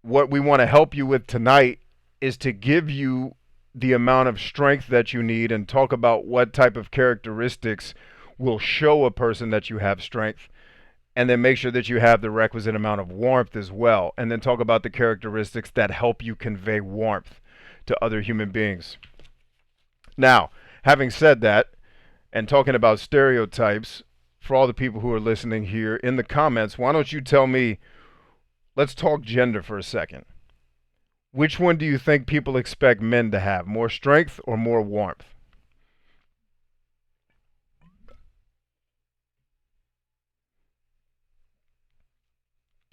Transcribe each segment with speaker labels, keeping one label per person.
Speaker 1: what we want to help you with tonight is to give you the amount of strength that you need and talk about what type of characteristics will show a person that you have strength, and then make sure that you have the requisite amount of warmth as well, and then talk about the characteristics that help you convey warmth to other human beings. Now, having said that, and talking about stereotypes, for all the people who are listening here in the comments, why don't you tell me, let's talk gender for a second. Which one do you think people expect men to have? More strength or more warmth?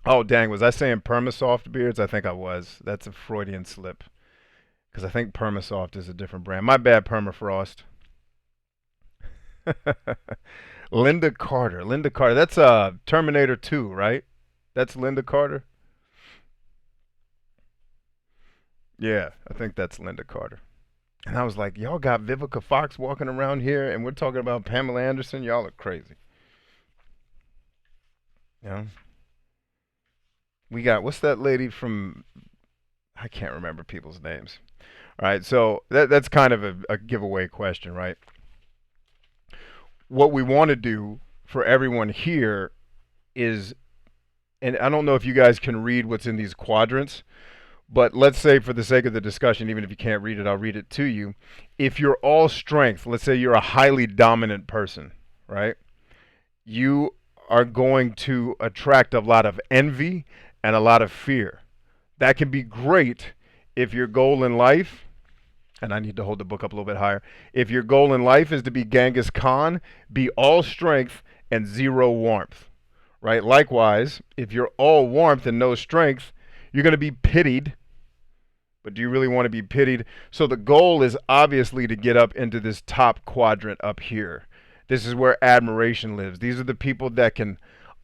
Speaker 1: Oh, dang, was I saying permasoft beards? I think I was. That's a Freudian slip. Because I think permasoft is a different brand. My bad, permafrost. Linda Carter. Linda Carter. That's Terminator 2, right? That's Linda Carter? Yeah, I think that's Linda Carter. And I was like, y'all got Vivica Fox walking around here and we're talking about Pamela Anderson? Y'all are crazy. You know? We got, what's that lady from, I can't remember people's names. All right, so that's kind of a giveaway question, right? What we want to do for everyone here is, and I don't know if you guys can read what's in these quadrants, but let's say for the sake of the discussion, even if you can't read it, I'll read it to you. If you're all strength, let's say you're a highly dominant person, right? You are going to attract a lot of envy and a lot of fear. That can be great if your goal in life, and I need to hold the book up a little bit higher. If your goal in life is to be Genghis Khan, be all strength and zero warmth, right? Likewise, if you're all warmth and no strength, you're going to be pitied. But do you really want to be pitied? So the goal is obviously to get up into this top quadrant up here. This is where admiration lives. These are the people that can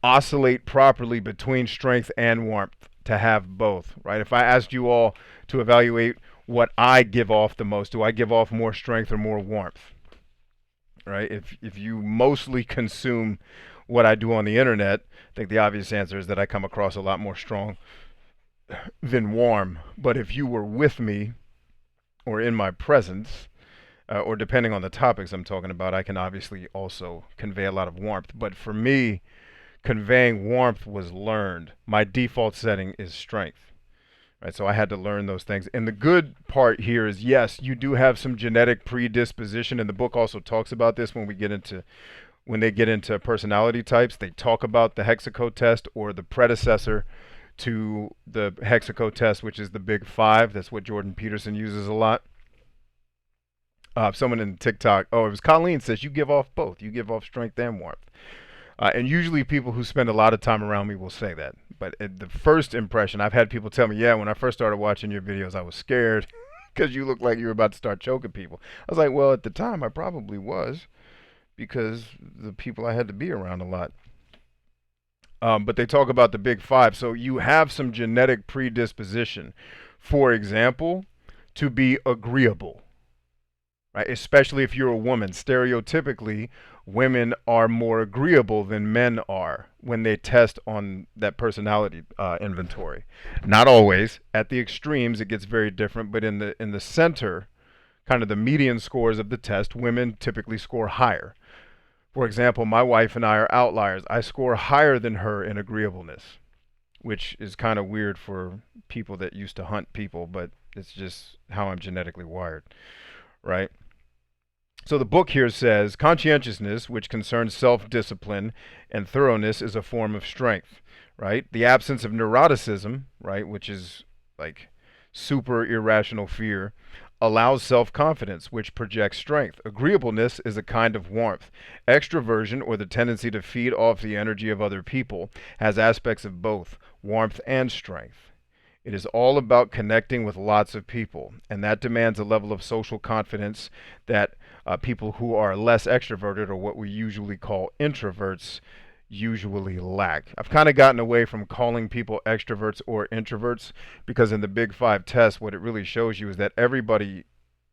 Speaker 1: oscillate properly between strength and warmth, to have both, right? If I asked you all to evaluate what I give off the most, do I give off more strength or more warmth? Right? If you mostly consume what I do on the internet, I think the obvious answer is that I come across a lot more strong than warm. But if you were with me or in my presence, or depending on the topics I'm talking about, I can obviously also convey a lot of warmth. But for me, conveying warmth was learned. My default setting is strength. Right, so I had to learn those things. And the good part here is, yes, you do have some genetic predisposition, and the book also talks about this when they get into personality types. They talk about the Hexaco test, or the predecessor to the Hexaco test, which is the Big Five. That's what Jordan Peterson uses a lot. Someone in TikTok, oh, it was Colleen, says you give off both. You give off strength and warmth. And usually people who spend a lot of time around me will say that. But the first impression, I've had people tell me, yeah, when I first started watching your videos, I was scared because you looked like you were about to start choking people. I was like, well, at the time, I probably was, because the people I had to be around a lot. But they talk about the Big Five. So you have some genetic predisposition, for example, to be agreeable. Right? Especially if you're a woman. Stereotypically, women are more agreeable than men are when they test on that personality inventory. Not always. At the extremes, it gets very different. But in the center, kind of the median scores of the test, women typically score higher. For example, my wife and I are outliers. I score higher than her in agreeableness, which is kind of weird for people that used to hunt people, but it's just how I'm genetically wired, right? So the book here says conscientiousness, which concerns self-discipline and thoroughness, is a form of strength, right? The absence of neuroticism, right, which is like super irrational fear, allows self-confidence, which projects strength. Agreeableness is a kind of warmth. Extroversion, or the tendency to feed off the energy of other people, has aspects of both warmth and strength. It is all about connecting with lots of people, and that demands a level of social confidence that people who are less extroverted, or what we usually call introverts, usually lack. I've kind of gotten away from calling people extroverts or introverts, because in the Big Five test, what it really shows you is that everybody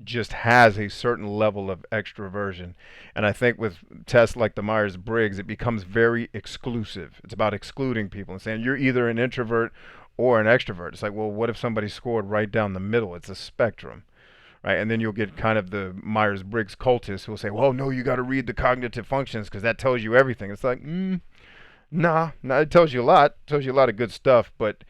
Speaker 1: just has a certain level of extroversion. And I think with tests like the Myers-Briggs, it becomes very exclusive. It's about excluding people and saying you're either an introvert or an extrovert. It's like, well, what if somebody scored right down the middle? It's a spectrum, right? And then you'll get kind of the Myers-Briggs cultists who will say, well, no, you got to read the cognitive functions because that tells you everything. It's like, nah, it tells you a lot. It tells you a lot of good stuff, but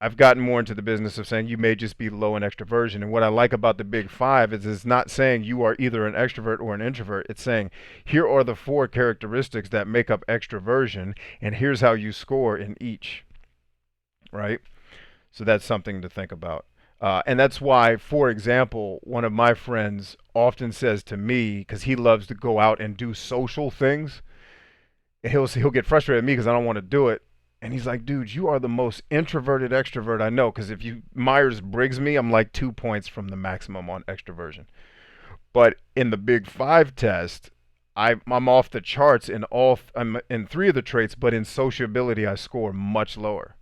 Speaker 1: I've gotten more into the business of saying you may just be low in extroversion. And what I like about the Big Five is it's not saying you are either an extrovert or an introvert. It's saying here are the 4 characteristics that make up extroversion, and here's how you score in each, right? So that's something to think about. And that's why, for example, one of my friends often says to me, because he loves to go out and do social things, and he'll get frustrated at me because I don't want to do it. And he's like, dude, you are the most introverted extrovert I know. Because if you Myers-Briggs me, I'm like 2 points from the maximum on extroversion. But in the Big Five test, I'm off the charts I'm in 3 of the traits, but in sociability, I score much lower.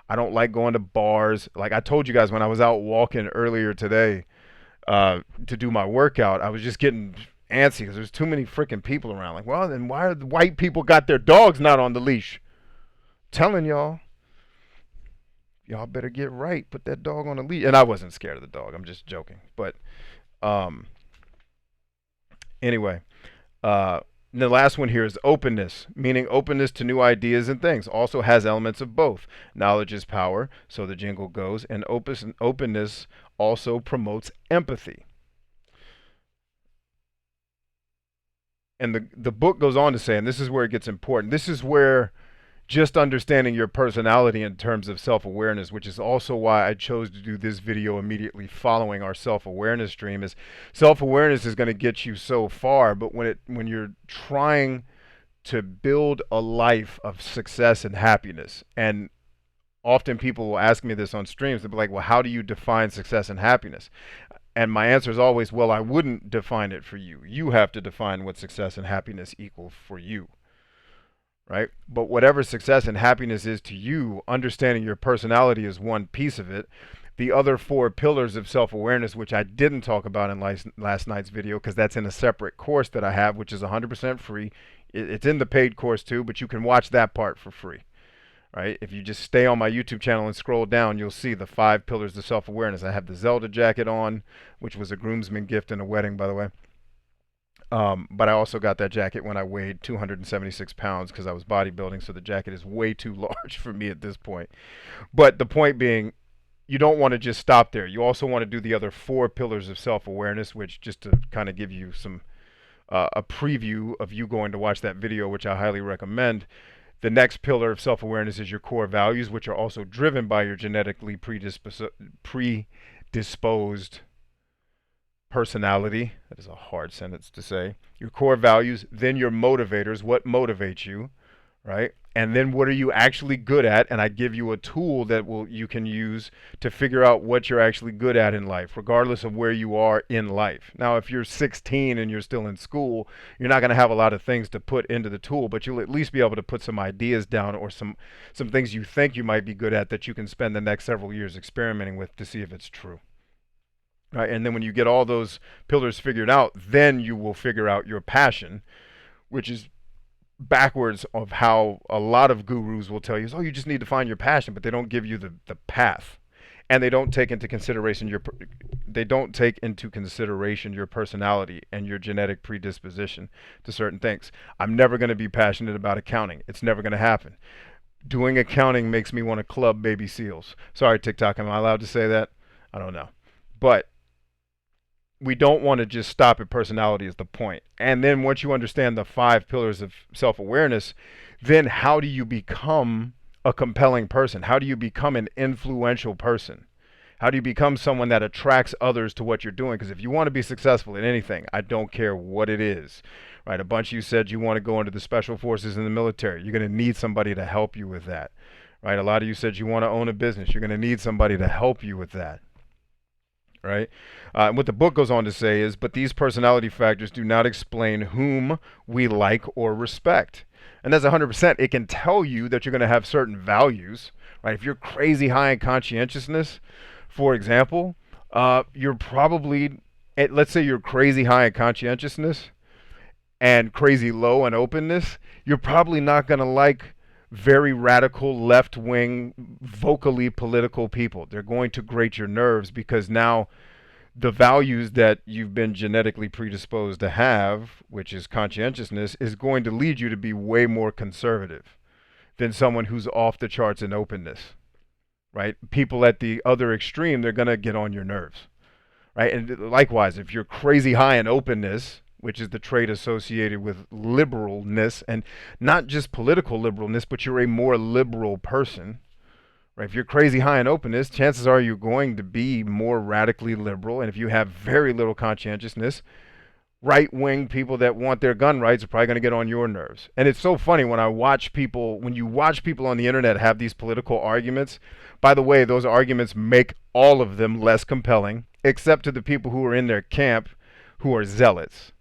Speaker 1: I don't like going to bars. Like I told you guys when I was out walking earlier today to do my workout, I was just getting antsy because there's too many freaking people around. Like, well, then why are the white people got their dogs not on the leash? Telling y'all better get right. Put that dog on a leash. And I wasn't scared of the dog. I'm just joking. But anyway, the last one here is openness, meaning openness to new ideas and things. Also has elements of both. Knowledge is power, so the jingle goes. And openness also promotes empathy. And the book goes on to say, and this is where it gets important. This is where just understanding your personality in terms of self-awareness, which is also why I chose to do this video immediately following our self-awareness stream, is self-awareness is going to get you so far, but when you're trying to build a life of success and happiness, and often people will ask me this on streams, they'll be like, well, how do you define success and happiness? And my answer is always, well, I wouldn't define it for you. You have to define what success and happiness equal for you. Right? But whatever success and happiness is to you, understanding your personality is one piece of it. The other 4 pillars of self-awareness, which I didn't talk about in last night's video because that's in a separate course that I have, which is 100% free. It's in the paid course too, but you can watch that part for free. Right? If you just stay on my YouTube channel and scroll down, you'll see the 5 pillars of self-awareness. I have the Zelda jacket on, which was a groomsman gift in a wedding, by the way. But I also got that jacket when I weighed 276 pounds because I was bodybuilding, so the jacket is way too large for me at this point. But the point being, you don't want to just stop there. You also want to do the other 4 pillars of self-awareness, which, just to kind of give you some a preview of you going to watch that video, which I highly recommend. The next pillar of self-awareness is your core values, which are also driven by your genetically predisposed personality. That is a hard sentence to say. Your core values, then your motivators, what motivates you, right? And then what are you actually good at? And I give you a tool that you can use to figure out what you're actually good at in life, regardless of where you are in life. Now, if you're 16 and you're still in school, you're not going to have a lot of things to put into the tool, but you'll at least be able to put some ideas down or some things you think you might be good at that you can spend the next several years experimenting with to see if it's true. Right? And then when you get all those pillars figured out, then you will figure out your passion, which is backwards of how a lot of gurus will tell you, oh, you just need to find your passion, but they don't give you the path. And they don't take into consideration your personality and your genetic predisposition to certain things. I'm never going to be passionate about accounting. It's never going to happen. Doing accounting makes me want to club baby seals. Sorry, TikTok, am I allowed to say that? I don't know. But we don't want to just stop at personality is the point. And then once you understand the 5 pillars of self-awareness, then how do you become a compelling person? How do you become an influential person? How do you become someone that attracts others to what you're doing? Because if you want to be successful in anything, I don't care what it is, right? A bunch of you said you want to go into the special forces in the military. You're going to need somebody to help you with that, right? A lot of you said you want to own a business. You're going to need somebody to help you with that. Right? And what the book goes on to say is, but these personality factors do not explain whom we like or respect. And that's 100%. It can tell you that you're going to have certain values, right? If you're crazy high in conscientiousness, for example, you're probably, let's say you're crazy high in conscientiousness and crazy low in openness, you're probably not going to like very radical, left-wing, vocally political people. They're going to grate your nerves because now the values that you've been genetically predisposed to have, which is conscientiousness, is going to lead you to be way more conservative than someone who's off the charts in openness, right? People at the other extreme, they're going to get on your nerves, right? And likewise, if you're crazy high in openness, which is the trait associated with liberalness, and not just political liberalness, but you're a more liberal person, right? If you're crazy high in openness, chances are you're going to be more radically liberal. And if you have very little conscientiousness, right-wing people that want their gun rights are probably going to get on your nerves. And it's so funny when you watch people on the internet have these political arguments. By the way, those arguments make all of them less compelling, except to the people who are in their camp who are zealots,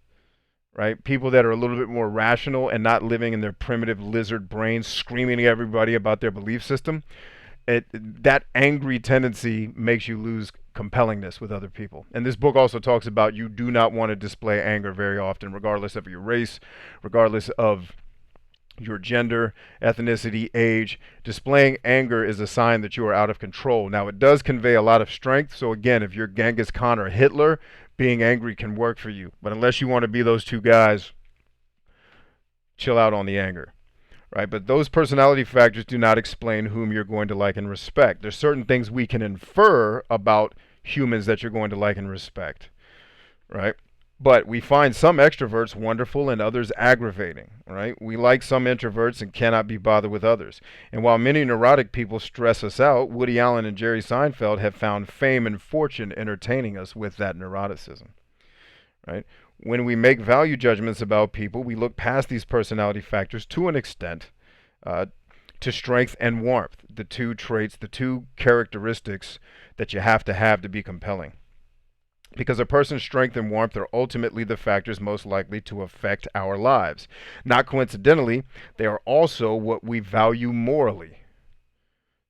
Speaker 1: right? People that are a little bit more rational and not living in their primitive lizard brains screaming at everybody about their belief system. That angry tendency makes you lose compellingness with other people. And this book also talks about you do not want to display anger very often, regardless of your race, regardless of your gender, ethnicity, age. Displaying anger is a sign that you are out of control. Now, it does convey a lot of strength. So again, if you're Genghis Khan or Hitler, being angry can work for you. But unless you want to be those two guys, chill out on the anger. Right, but those personality factors do not explain whom you're going to like and respect. There's certain things we can infer about humans that you're going to like and respect, right? But we find some extroverts wonderful and others aggravating, right? We like some introverts and cannot be bothered with others. And while many neurotic people stress us out, Woody Allen and Jerry Seinfeld have found fame and fortune entertaining us with that neuroticism, right? When we make value judgments about people, we look past these personality factors to an extent to strength and warmth, the two traits, the two characteristics that you have to be compelling. Because a person's strength and warmth are ultimately the factors most likely to affect our lives. Not coincidentally, they are also what we value morally.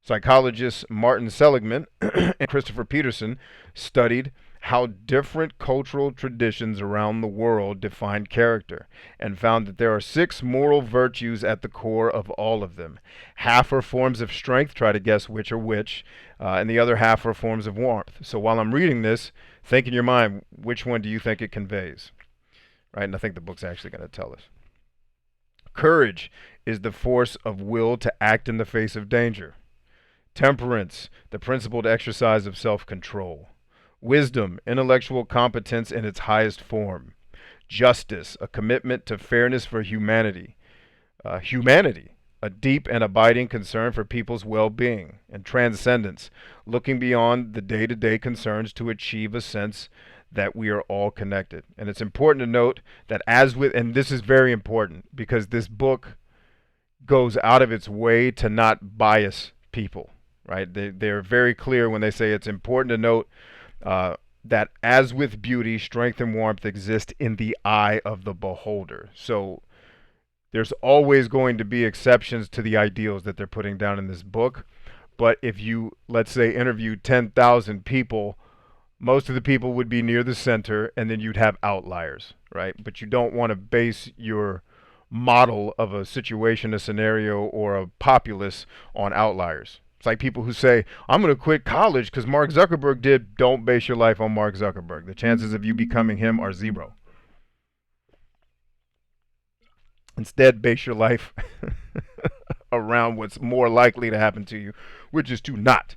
Speaker 1: Psychologists Martin Seligman and Christopher Peterson studied how different cultural traditions around the world define character and found that there are 6 moral virtues at the core of all of them. Half are forms of strength, try to guess which are which, and the other half are forms of warmth. So while I'm reading this, think in your mind, which one do you think it conveys? Right, and I think the book's actually going to tell us. Courage is the force of will to act in the face of danger. Temperance, the principled exercise of self-control. Wisdom, intellectual competence in its highest form. Justice, a commitment to fairness for humanity. Humanity, a deep and abiding concern for people's well-being. And transcendence, looking beyond the day-to-day concerns to achieve a sense that we are all connected. And it's important to note that and this is very important because this book goes out of its way to not bias people, right? They're very clear when they say it's important to note that as with beauty, strength and warmth exist in the eye of the beholder. So there's always going to be exceptions to the ideals that they're putting down in this book. But if you, let's say, interview 10,000 people, most of the people would be near the center, and then you'd have outliers, right? But you don't want to base your model of a situation, a scenario, or a populace on outliers. It's like people who say, I'm going to quit college because Mark Zuckerberg did. Don't base your life on Mark Zuckerberg. The chances of you becoming him are 0. Instead, base your life around what's more likely to happen to you, which is to not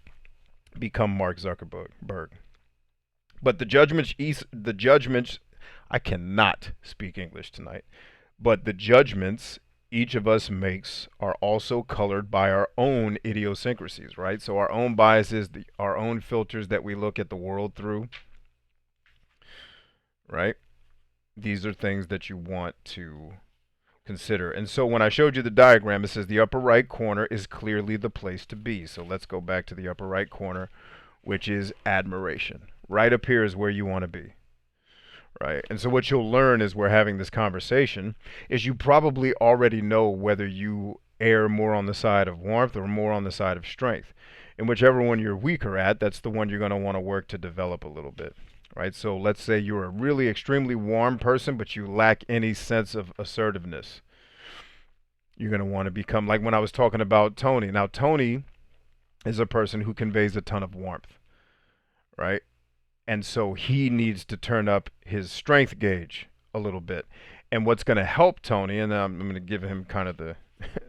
Speaker 1: become Mark Zuckerberg. But the judgments, I cannot speak English tonight, but the judgments each of us makes are also colored by our own idiosyncrasies, right? So our own biases, our own filters that we look at the world through, right? These are things that you want to consider. And so when I showed you the diagram, it says the upper right corner is clearly the place to be. So let's go back to the upper right corner, which is admiration. Right up here is where you want to be. Right. And so what you'll learn as we're having this conversation is you probably already know whether you err more on the side of warmth or more on the side of strength. And whichever one you're weaker at, that's the one you're going to want to work to develop a little bit. Right. So let's say you're a really extremely warm person, but you lack any sense of assertiveness. You're going to want to become like when I was talking about Tony. Now, Tony is a person who conveys a ton of warmth, right? And so he needs to turn up his strength gauge a little bit. And what's going to help Tony, and I'm going to give him kind of the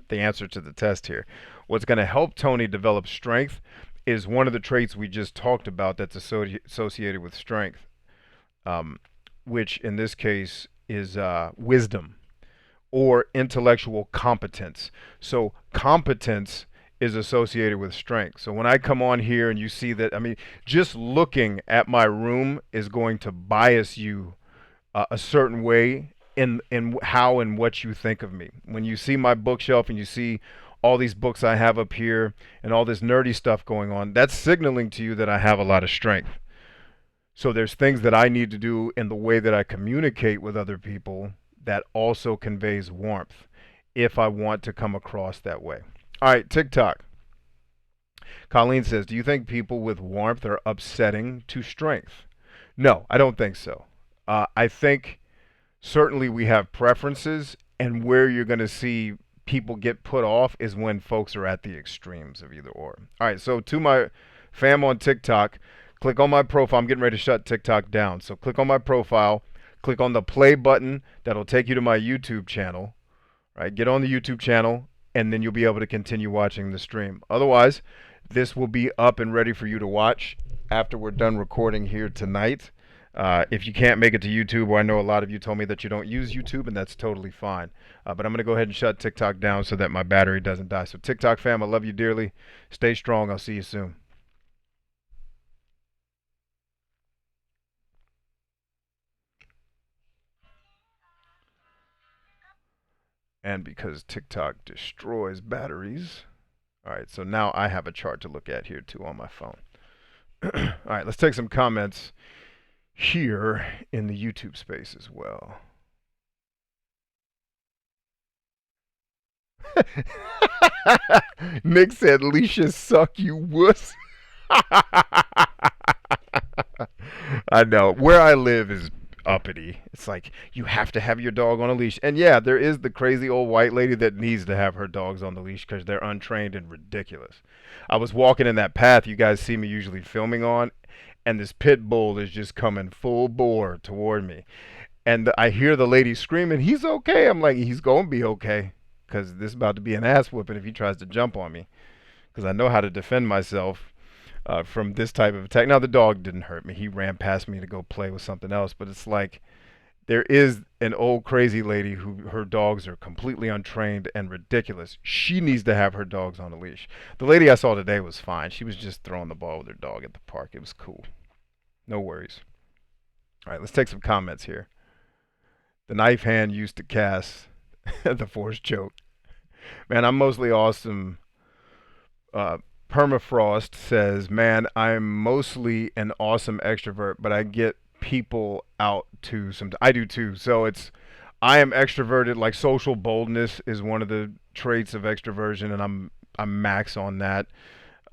Speaker 1: the answer to the test here. What's going to help Tony develop strength is one of the traits we just talked about that's associated with strength, um, which in this case is wisdom or intellectual competence. So competence is associated with strength. So when I come on here and you see that, I mean, just looking at my room is going to bias you a certain way in how and what you think of me. When you see my bookshelf and you see all these books I have up here and all this nerdy stuff going on, that's signaling to you that I have a lot of strength. So there's things that I need to do in the way that I communicate with other people that also conveys warmth if I want to come across that way. All right, TikTok. Colleen says, do you think people with warmth are upsetting to strength? No, I don't think so. I think certainly we have preferences, and where you're going to see people get put off is when folks are at the extremes of either or. All right, so to my fam on TikTok, click on my profile. I'm getting ready to shut TikTok down. So click on my profile, click on the play button. That'll take you to my YouTube channel. Right? Get on the YouTube channel, and then you'll be able to continue watching the stream. Otherwise, this will be up and ready for you to watch after we're done recording here tonight. If you can't make it to YouTube, well, I know a lot of you told me that you don't use YouTube, and that's totally fine. But I'm going to go ahead and shut TikTok down so that my battery doesn't die. So TikTok fam, I love you dearly. Stay strong. I'll see you soon. And because TikTok destroys batteries. All right, so now I have a chart to look at here too on my phone. All right, let's take some comments here in the YouTube space as well. Nick said, "Leashes suck, you wuss." I know. Where I live is uppity. It's like you have to have your dog on a leash. And yeah, there is the crazy old white lady that needs to have her dogs on the leash because they're untrained and ridiculous. I was walking in that path you guys see me usually filming on, and this pit bull is just coming full bore toward me. And I hear the lady screaming, "He's okay." I'm like, he's going to be okay because this is about to be an ass whooping if he tries to jump on me because I know how to defend myself from this type of attack. Now, the dog didn't hurt me. He ran past me to go play with something else. But it's like there is an old crazy lady who her dogs are completely untrained and ridiculous. She needs to have her dogs on a leash. The lady I saw today was fine. She was just throwing the ball with her dog at the park. It was cool. No worries. All right, let's take some comments here. The knife hand used to cast the force choke. Man, I'm mostly awesome. Permafrost says, man, I'm mostly an awesome extrovert, but I get people out too sometimes. I do too. So I am extroverted. Like social boldness is one of the traits of extroversion, and I'm max on that.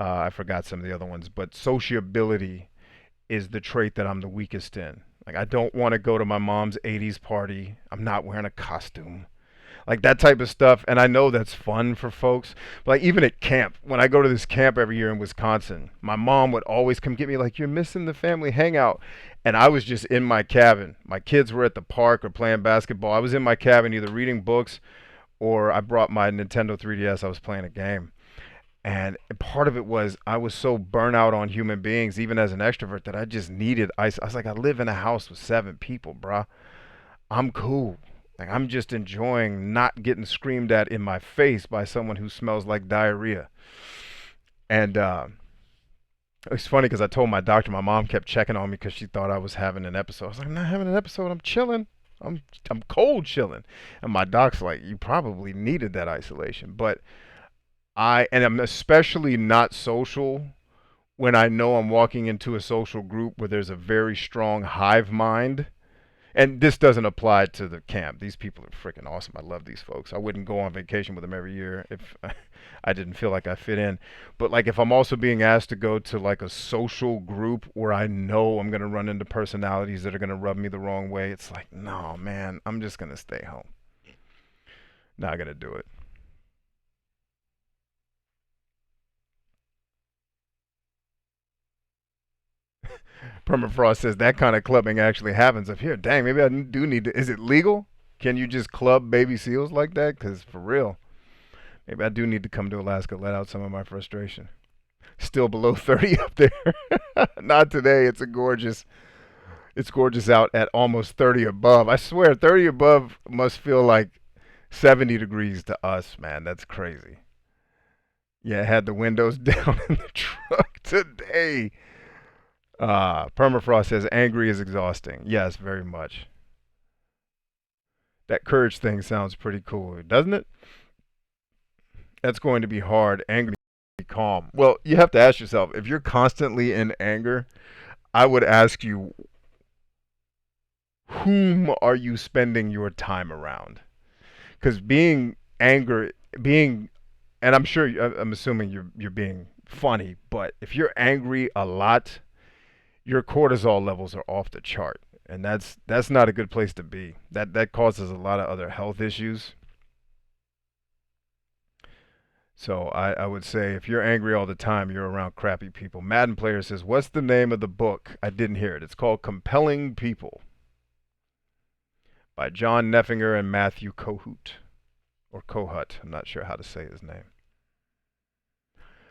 Speaker 1: I forgot some of the other ones, but sociability is the trait that I'm the weakest in. Like I don't want to go to my mom's 80s party. I'm not wearing a costume. Like that type of stuff. And I know that's fun for folks. But like even at camp, when I go to this camp every year in Wisconsin, my mom would always come get me like, you're missing the family hangout. And I was just in my cabin. My kids were at the park or playing basketball. I was in my cabin either reading books or I brought my Nintendo 3DS. I was playing a game. And part of it was I was so burnt out on human beings, even as an extrovert, that I just needed ice. I was like, I live in a house with 7 people, bruh. I'm cool. Like I'm just enjoying not getting screamed at in my face by someone who smells like diarrhea. And it's funny because I told my doctor, my mom kept checking on me because she thought I was having an episode. I was like, I'm not having an episode. I'm chilling. I'm cold chilling. And my doc's like, you probably needed that isolation. But I'm especially not social when I know I'm walking into a social group where there's a very strong hive mind. And this doesn't apply to the camp. These people are freaking awesome. I love these folks. I wouldn't go on vacation with them every year if I didn't feel like I fit in. But like if I'm also being asked to go to like a social group where I know I'm going to run into personalities that are going to rub me the wrong way, it's like, no, man, I'm just going to stay home. Not going to do it. Permafrost says that kind of clubbing actually happens up here. Dang, maybe I do need to. Is it legal? Can you just club baby seals like that? Because for real, maybe I do need to come to Alaska, let out some of my frustration. Still below 30 up there. Not today. It's gorgeous out at almost 30 above. I swear, 30 above must feel like 70 degrees to us, man. That's crazy. Yeah, I had the windows down in the truck today. Permafrost says angry is exhausting. Yes, very much. That courage thing sounds pretty cool, doesn't it? That's going to be hard. Angry, calm. Well, you have to ask yourself, if you're constantly in anger, I would ask you, whom are you spending your time around? Because being angry, and I'm sure, I'm assuming you're being funny, but if you're angry a lot, your cortisol levels are off the chart, and that's not a good place to be. That causes a lot of other health issues. So I would say if you're angry all the time, you're around crappy people. Madden Player says, what's the name of the book? I didn't hear it. It's called Compelling People by John Neffinger and Matthew Kohut. Or Kohut. I'm not sure how to say his name.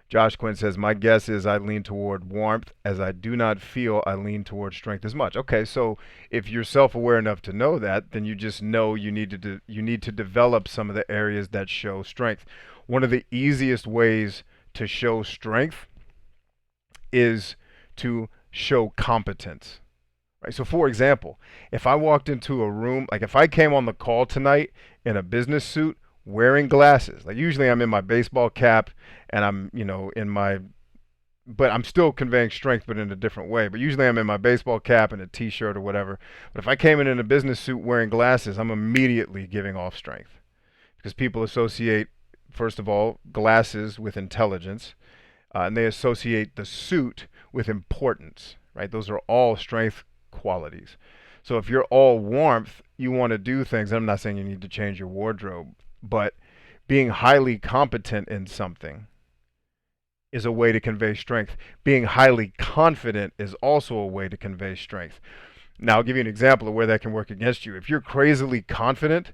Speaker 1: Josh Quinn says, my guess is I lean toward warmth, as I do not feel I lean toward strength as much. Okay, so if you're self-aware enough to know that, then you just know you need to develop some of the areas that show strength. One of the easiest ways to show strength is to show competence. Right? So for example, if I walked into a room, like if I came on the call tonight in a business suit wearing glasses, like usually I'm in my baseball cap and I'm, but I'm still conveying strength, but in a different way. But usually I'm in my baseball cap and a t-shirt or whatever. But if I came in a business suit wearing glasses, I'm immediately giving off strength, because people associate, first of all, glasses with intelligence, and they associate the suit with importance, right? Those are all strength qualities. So if you're all warmth, you want to do things. I'm not saying you need to change your wardrobe, but being highly competent in something is a way to convey strength. Being highly confident is also a way to convey strength. Now, I'll give you an example of where that can work against you. If you're crazily confident,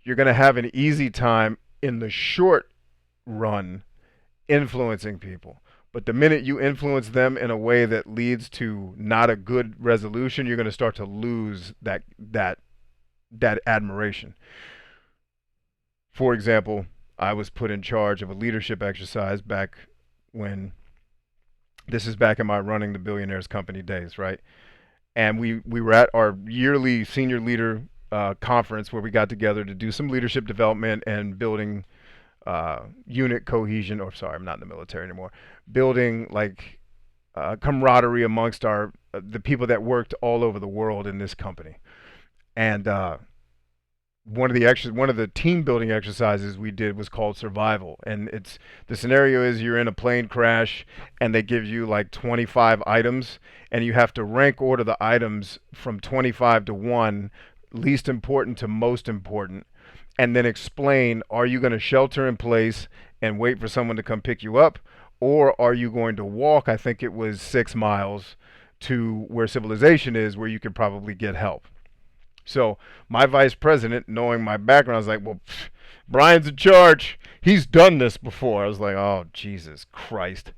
Speaker 1: you're going to have an easy time in the short run influencing people. But the minute you influence them in a way that leads to not a good resolution, you're going to start to lose that admiration. For example, I was put in charge of a leadership exercise back when, this is back in my running the billionaires company days, right? And we were at our yearly senior leader conference where we got together to do some leadership development and building unit cohesion, or sorry, I'm not in the military anymore, building like camaraderie amongst the people that worked all over the world in this company. And one of the team building exercises we did was called survival. And it's, the scenario is you're in a plane crash and they give you like 25 items and you have to rank order the items from 25 to 1, least important to most important, and then explain, are you going to shelter in place and wait for someone to come pick you up, or are you going to walk, I think it was 6 miles, to where civilization is, where you could probably get help. So my vice president, knowing my background, I was like, well, Brian's in charge. He's done this before. I was like, oh, Jesus Christ.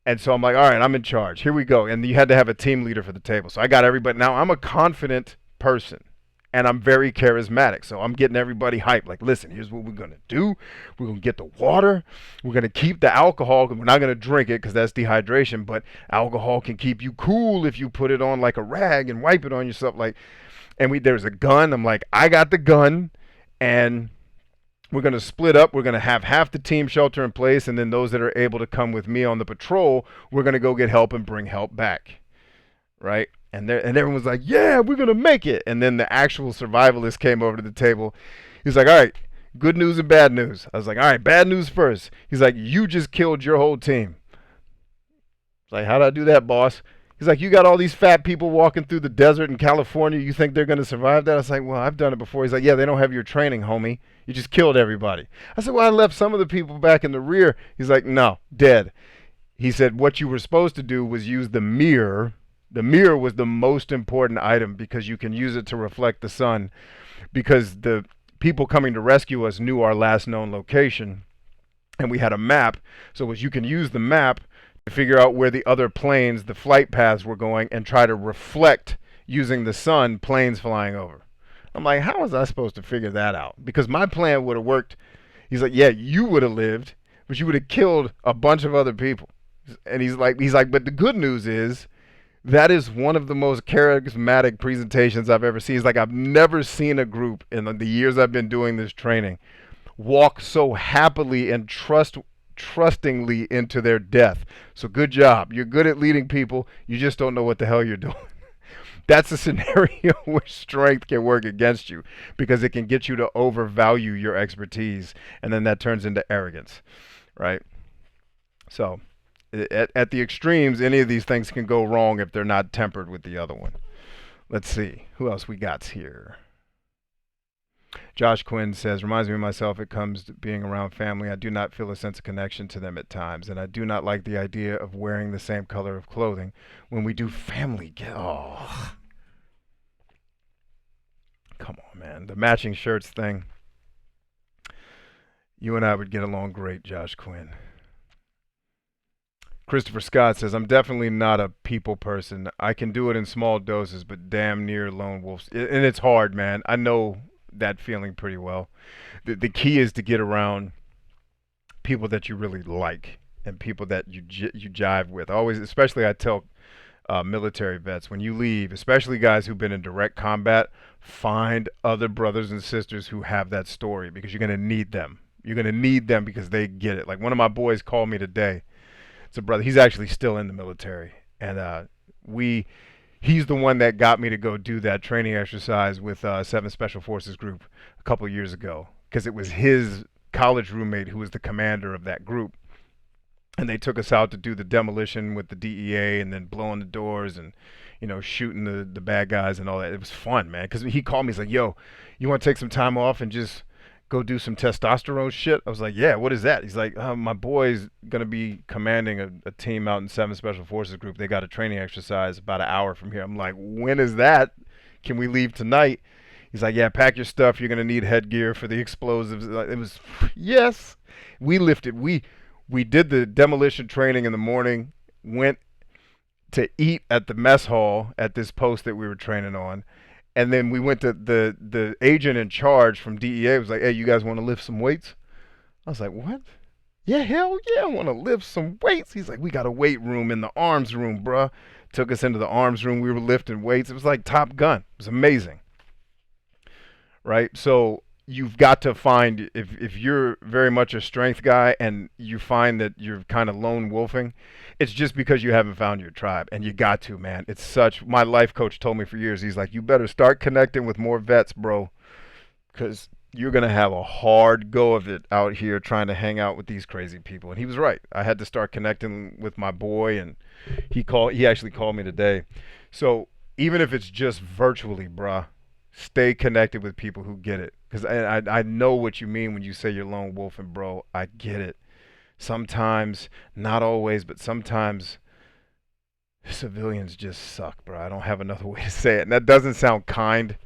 Speaker 1: And so I'm like, all right, I'm in charge. Here we go. And you had to have a team leader for the table. So I got everybody. Now I'm a confident person and I'm very charismatic. So I'm getting everybody hyped. Like, listen, here's what we're going to do. We're going to get the water. We're going to keep the alcohol. We're not going to drink it because that's dehydration. But alcohol can keep you cool if you put it on like a rag and wipe it on yourself. Like, and there's a gun. I'm like, I got the gun, and we're going to split up. We're going to have half the team shelter in place, and then those that are able to come with me on the patrol, we're going to go get help and bring help back, right? And everyone's like, yeah, we're going to make it. And then the actual survivalist came over to the table. He's like, all right, good news and bad news. I was like, all right, bad news first. He's like, you just killed your whole team. I was like, how did I do that, boss? He's like, you got all these fat people walking through the desert in California. You think they're going to survive that? I was like, well, I've done it before. He's like, yeah, they don't have your training, homie. You just killed everybody. I said, well, I left some of the people back in the rear. He's like, no, dead. He said, what you were supposed to do was use the mirror The mirror was the most important item because you can use it to reflect the sun, because the people coming to rescue us knew our last known location, and we had a map. So as you can use the map to figure out where the other planes, the flight paths were going, and try to reflect using the sun planes flying over. I'm like, how was I supposed to figure that out? Because my plan would have worked. He's like, yeah, you would have lived, but you would have killed a bunch of other people. And he's like, but the good news is that is one of the most charismatic presentations I've ever seen. It's like I've never seen a group in the years I've been doing this training walk so happily and trustingly into their death. So good job. You're good at leading people. You just don't know what the hell you're doing. That's a scenario where strength can work against you because it can get you to overvalue your expertise, and then that turns into arrogance, right? So at the extremes, any of these things can go wrong if they're not tempered with the other one. Let's see. Who else we got here? Josh Quinn says, reminds me of myself, it comes to being around family. I do not feel a sense of connection to them at times, and I do not like the idea of wearing the same color of clothing when we do family. Oh. Come on, man. The matching shirts thing. You and I would get along great, Josh Quinn. Christopher Scott says, I'm definitely not a people person. I can do it in small doses, but damn near lone wolves. And it's hard, man. I know that feeling pretty well. The key is to get around people that you really like and people that you jive with. Always, especially I tell military vets, when you leave, especially guys who've been in direct combat, find other brothers and sisters who have that story, because you're going to need them. You're going to need them because they get it. Like one of my boys called me today. It's a brother. He's actually still in the military, and he's the one that got me to go do that training exercise with 7 Special Forces group a couple years ago, because it was his college roommate who was the commander of that group. And they took us out to do the demolition with the DEA and then blowing the doors and, shooting the bad guys and all that. It was fun, man, because he called me. He's like, yo, you want to take some time off and just go do some testosterone shit? I was like, yeah, what is that? He's like, my boy's going to be commanding a team out in 7 Special Forces group. They got a training exercise about an hour from here. I'm like, when is that? Can we leave tonight? He's like, yeah, pack your stuff. You're going to need headgear for the explosives. It was, yes. We lifted. We did the demolition training in the morning, went to eat at the mess hall at this post that we were training on. And then we went to the agent in charge from DEA was like, hey, you guys want to lift some weights? I was like, what? Yeah, hell yeah, I want to lift some weights. He's like, we got a weight room in the arms room, bruh. Took us into the arms room. We were lifting weights. It was like Top Gun. It was amazing. Right? So you've got to find, if you're very much a strength guy and you find that you're kind of lone wolfing, it's just because you haven't found your tribe. And you got to, man. It's such, my life coach told me for years, he's like, you better start connecting with more vets, bro, because you're going to have a hard go of it out here trying to hang out with these crazy people. And he was right. I had to start connecting with my boy, and he actually called me today. So even if it's just virtually, bruh, stay connected with people who get it. Because I know what you mean when you say you're lone wolfing, bro. I get it. Sometimes, not always, but sometimes civilians just suck, bro. I don't have another way to say it. And that doesn't sound kind.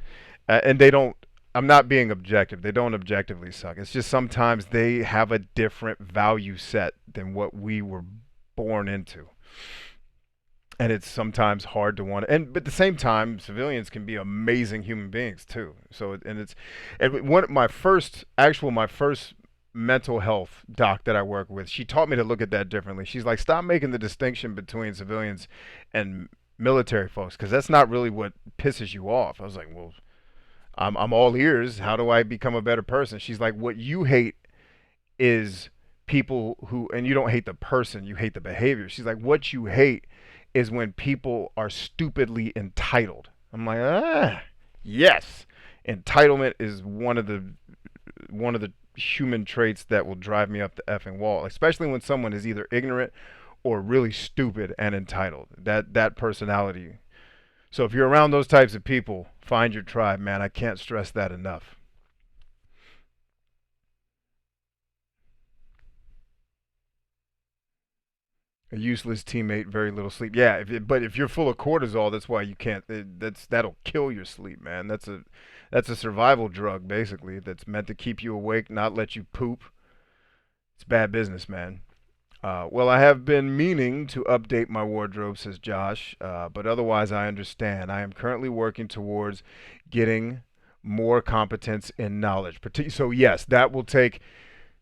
Speaker 1: And they don't, I'm not being objective. They don't objectively suck. It's just sometimes they have a different value set than what we were born into. And it's sometimes hard to want to, but at the same time, civilians can be amazing human beings too. So, my first mental health doc that I work with, she taught me to look at that differently. She's like, stop making the distinction between civilians and military folks, because that's not really what pisses you off. I was like, well, I'm all ears. How do I become a better person? She's like, what you hate is people who, and you don't hate the person, you hate the behavior. She's like, what you hate is when people are stupidly entitled. I'm like, yes. Entitlement is one of the human traits that will drive me up the effing wall, especially when someone is either ignorant or really stupid and entitled. That personality. So if you're around those types of people, find your tribe, man. I can't stress that enough. A useless teammate, very little sleep. Yeah, but if you're full of cortisol, that's why you can't. That'll kill your sleep, man. That's a survival drug, basically. That's meant to keep you awake, not let you poop. It's bad business, man. Well, I have been meaning to update my wardrobe, says Josh, but otherwise I understand. I am currently working towards getting more competence in knowledge. So, yes, that will take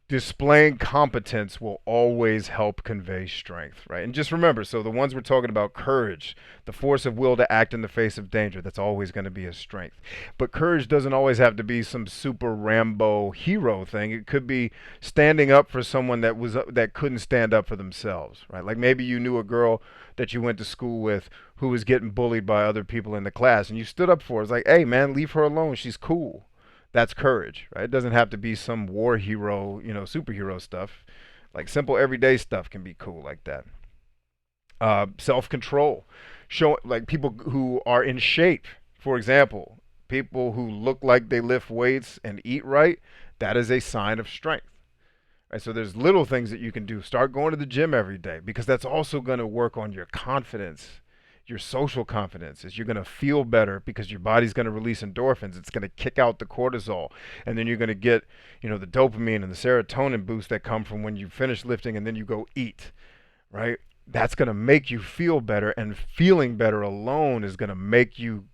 Speaker 1: displaying competence will always help convey strength, right? And just remember, so the ones we're talking about, courage, the force of will to act in the face of danger, that's always going to be a strength. But courage doesn't always have to be some super Rambo hero thing. It could be standing up for someone that couldn't stand up for themselves, right? Like maybe you knew a girl that you went to school with who was getting bullied by other people in the class, and you stood up for her. It's like, hey, man, leave her alone. She's cool. That's courage, right? It doesn't have to be some war hero, superhero stuff. Like simple everyday stuff can be cool like that. Self-control, show like people who are in shape. For example, people who look like they lift weights and eat right. That is a sign of strength. Right, so there's little things that you can do. Start going to the gym every day because that's also going to work on your confidence, your social confidence. Is you're going to feel better because your body's going to release endorphins. It's going to kick out the cortisol, and then you're going to get, the dopamine and the serotonin boost that come from when you finish lifting and then you go eat, right? That's going to make you feel better, and feeling better alone is going to make you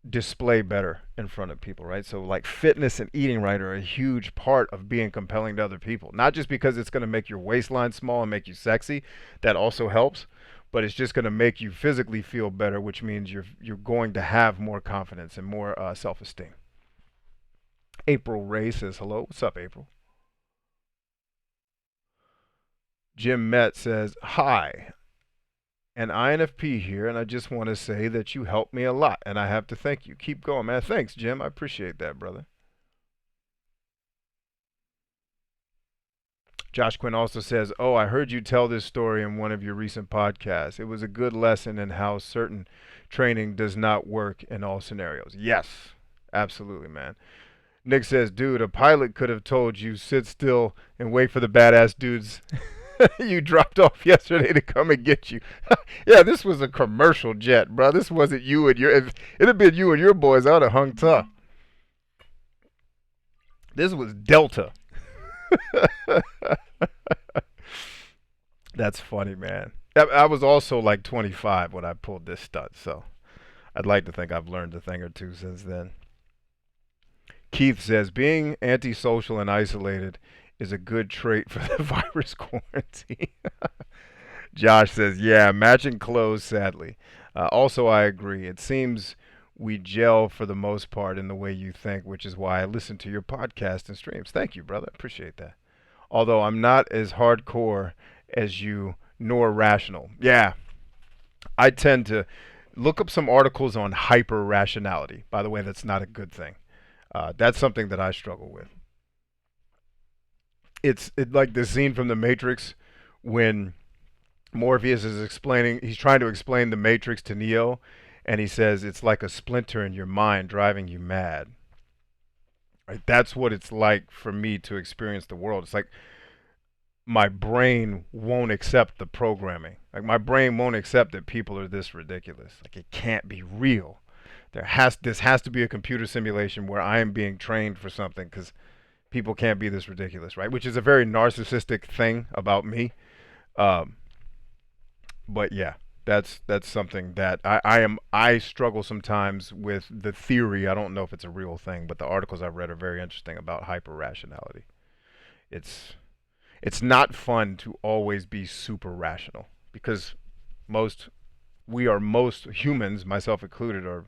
Speaker 1: display better in front of people, right? So like fitness and eating right are a huge part of being compelling to other people. Not just because it's going to make your waistline small and make you sexy, that also helps, but it's just going to make you physically feel better, which means you're going to have more confidence and more self-esteem. April Ray says hello. What's up, April? Jim Met says hi. And INFP here, and I just want to say that you helped me a lot, and I have to thank you. Keep going, man. Thanks, Jim. I appreciate that, brother. Josh Quinn also says, oh, I heard you tell this story in one of your recent podcasts. It was a good lesson in how certain training does not work in all scenarios. Yes, absolutely, man. Nick says, dude, a pilot could have told you sit still and wait for the badass dudes you dropped off yesterday to come and get you. Yeah, this was a commercial jet, bro. This wasn't you and your. If it had been you and your boys, I would have hung tough. This was Delta. That's funny, man. I was also like 25 when I pulled this stunt, so I'd like to think I've learned a thing or two since then. Keith says, being antisocial and isolated is a good trait for the virus quarantine. Josh says, yeah, matching clothes, sadly. Also, I agree. It seems we gel for the most part in the way you think, which is why I listen to your podcast and streams. Thank you, brother. Appreciate that. Although I'm not as hardcore as you, nor rational. Yeah, I tend to look up some articles on hyper rationality. By the way, that's not a good thing. That's something that I struggle with. It's like the scene from The Matrix when Morpheus is he's trying to explain the Matrix to Neo, and he says it's like a splinter in your mind driving you mad. Right? That's what it's like for me to experience the world. It's like my brain won't accept the programming. Like my brain won't accept that people are this ridiculous. Like it can't be real. This has to be a computer simulation where I am being trained for something because people can't be this ridiculous, right? Which is a very narcissistic thing about me. Um, but yeah, that's something that I struggle sometimes with the theory. I don't know if it's a real thing, but the articles I've read are very interesting about hyper rationality. It's not fun to always be super rational because most humans, myself included, are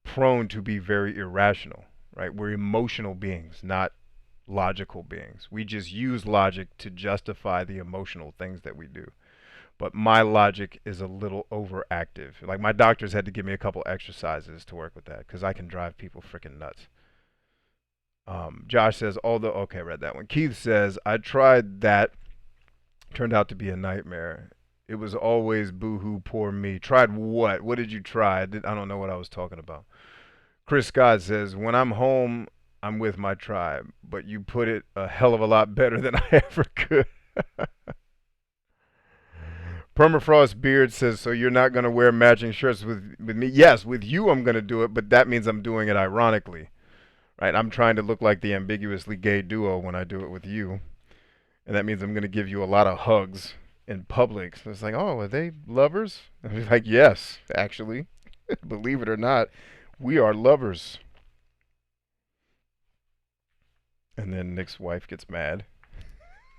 Speaker 1: prone to be very irrational, right? We're emotional beings, not logical beings. We just use logic to justify the emotional things that we do. But my logic is a little overactive. Like my doctors had to give me a couple exercises to work with that because I can drive people freaking nuts. Josh says, okay, I read that one. Keith says, I tried that. Turned out to be a nightmare. It was always boo-hoo, poor me. Tried what? What did you try? I don't know what I was talking about. Chris Scott says, when I'm home, I'm with my tribe. But you put it a hell of a lot better than I ever could. Permafrost Beard says, so you're not going to wear matching shirts with me? Yes, with you I'm going to do it, but that means I'm doing it ironically, right? I'm trying to look like the ambiguously gay duo when I do it with you. And that means I'm going to give you a lot of hugs in public. So it's like, oh, are they lovers? And he's like, yes, actually. Believe it or not, we are lovers. And then Nick's wife gets mad.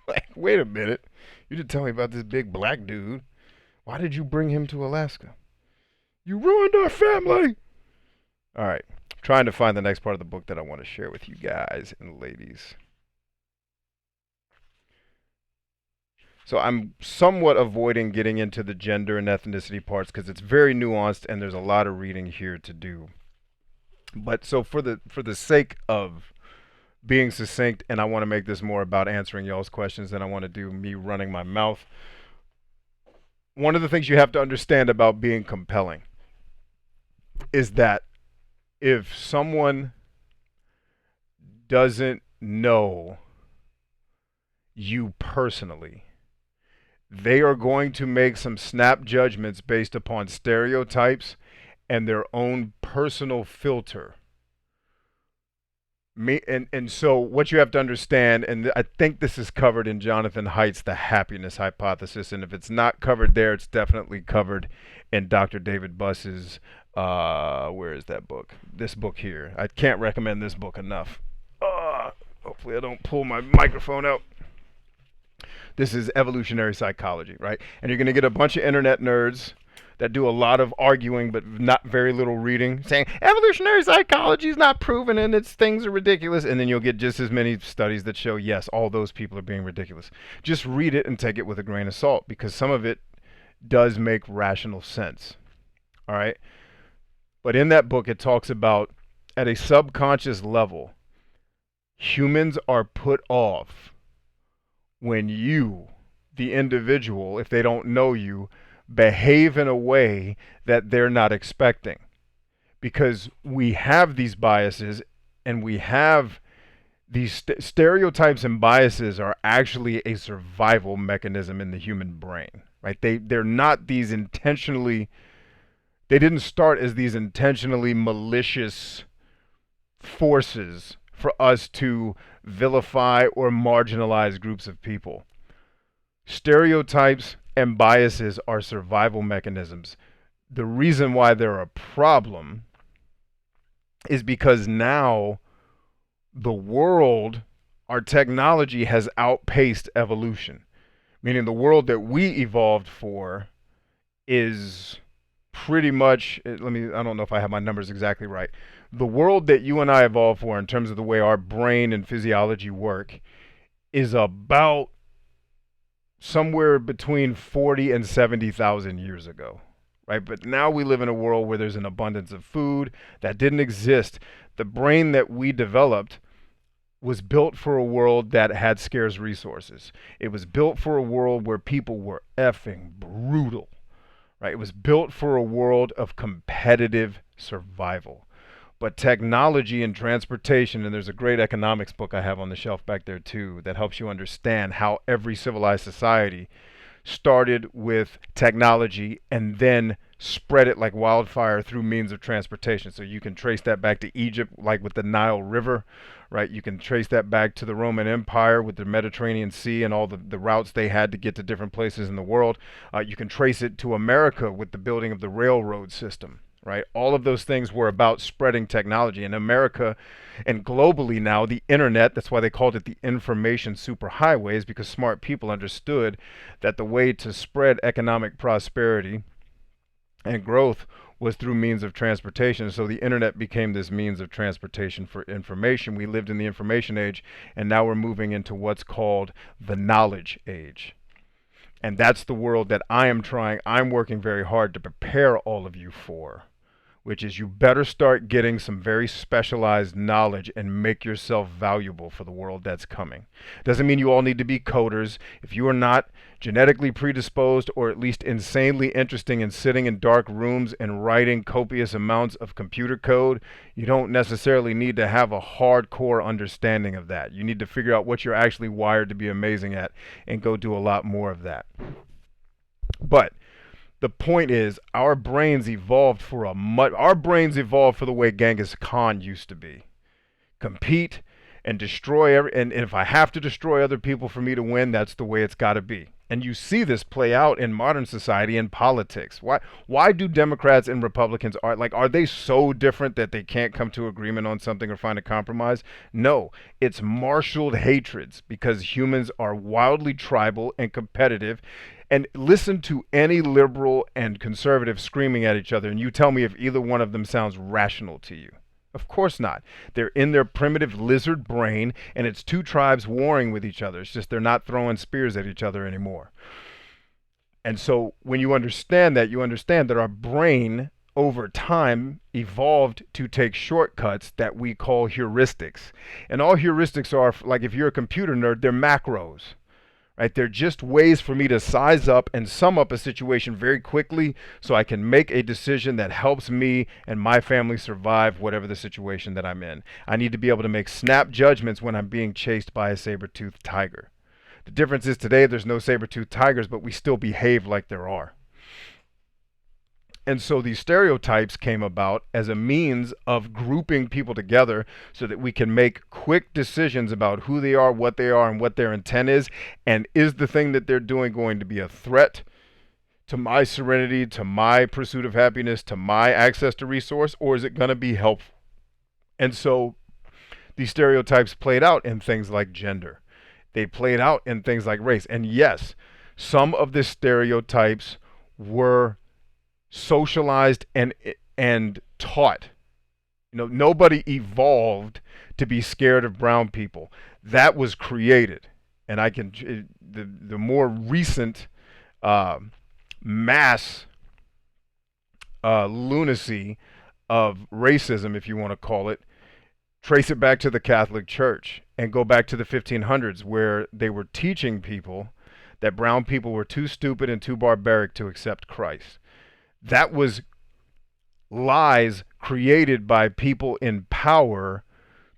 Speaker 1: Like, wait a minute. You didn't tell me about this big black dude. Why did you bring him to Alaska? You ruined our family. All right. I'm trying to find the next part of the book that I want to share with you guys and ladies. So I'm somewhat avoiding getting into the gender and ethnicity parts because it's very nuanced and there's a lot of reading here to do. But so for the sake of being succinct, and I want to make this more about answering y'all's questions than I want to do me running my mouth. One of the things you have to understand about being compelling is that if someone doesn't know you personally, they are going to make some snap judgments based upon stereotypes and their own personal filter. And so what you have to understand, and I think this is covered in Jonathan Haidt's The Happiness Hypothesis, and if it's not covered there, it's definitely covered in Dr. David Buss's, where is that book? This book here. I can't recommend this book enough. Hopefully I don't pull my microphone out. This is Evolutionary Psychology, right? And you're going to get a bunch of internet nerds that do a lot of arguing but not very little reading, saying evolutionary psychology is not proven and its things are ridiculous. And then you'll get just as many studies that show, yes, all those people are being ridiculous. Just read it and take it with a grain of salt because some of it does make rational sense. All right? But in that book, it talks about at a subconscious level, humans are put off when you, the individual, if they don't know you, behave in a way that they're not expecting. Because we have these biases and we have these stereotypes and biases are actually a survival mechanism in the human brain, right? They're not these intentionally, they didn't start as these intentionally malicious forces for us to vilify or marginalize groups of people. Stereotypes and biases are survival mechanisms. The reason why they're a problem is because now the world, our technology has outpaced evolution. Meaning the world that we evolved for is pretty much, I don't know if I have my numbers exactly right. The world that you and I evolved for in terms of the way our brain and physiology work is about somewhere between 40 and 70,000 years ago, right? But now we live in a world where there's an abundance of food that didn't exist. The brain that we developed was built for a world that had scarce resources. It was built for a world where people were effing brutal, right? It was built for a world of competitive survival. But technology and transportation, and there's a great economics book I have on the shelf back there too that helps you understand how every civilized society started with technology and then spread it like wildfire through means of transportation. So you can trace that back to Egypt, like with the Nile River, right? You can trace that back to the Roman Empire with the Mediterranean Sea and all the routes they had to get to different places in the world. You can trace it to America with the building of the railroad system. Right? All of those things were about spreading technology. In America and globally now, the internet, that's why they called it the information superhighways, because smart people understood that the way to spread economic prosperity and growth was through means of transportation. So the internet became this means of transportation for information. We lived in the information age, and now we're moving into what's called the knowledge age. And that's the world that I'm working very hard to prepare all of you for, which is you better start getting some very specialized knowledge and make yourself valuable for the world that's coming. Doesn't mean you all need to be coders. If you are not genetically predisposed or at least insanely interesting in sitting in dark rooms and writing copious amounts of computer code, you don't necessarily need to have a hardcore understanding of that. You need to figure out what you're actually wired to be amazing at and go do a lot more of that. But the point is, our brains evolved for the way Genghis Khan used to be. Compete and destroy and if I have to destroy other people for me to win, that's the way it's got to be. And you see this play out in modern society and politics. Why do Democrats and Republicans are they so different that they can't come to agreement on something or find a compromise? No, it's marshaled hatreds because humans are wildly tribal and competitive. And listen to any liberal and conservative screaming at each other and you tell me if either one of them sounds rational to you. Of course not. They're in their primitive lizard brain, and it's two tribes warring with each other. It's just they're not throwing spears at each other anymore. And so when you understand that, you understand that our brain over time evolved to take shortcuts that we call heuristics. And all heuristics are, like if you're a computer nerd, they're macros. Right? They're just ways for me to size up and sum up a situation very quickly so I can make a decision that helps me and my family survive whatever the situation that I'm in. I need to be able to make snap judgments when I'm being chased by a saber-toothed tiger. The difference is today there's no saber-toothed tigers, but we still behave like there are. And so these stereotypes came about as a means of grouping people together so that we can make quick decisions about who they are, and what their intent is. And is the thing that they're doing going to be a threat to my serenity, to my pursuit of happiness, to my access to resource, or is it going to be helpful? And so these stereotypes played out in things like gender. They played out in things like race. And yes, some of the stereotypes were socialized and taught. Nobody evolved to be scared of brown people. That was created. And the more recent mass lunacy of racism, if you want to call it, trace it back to the Catholic Church and go back to the 1500s where they were teaching people that brown people were too stupid and too barbaric to accept Christ. That was lies created by people in power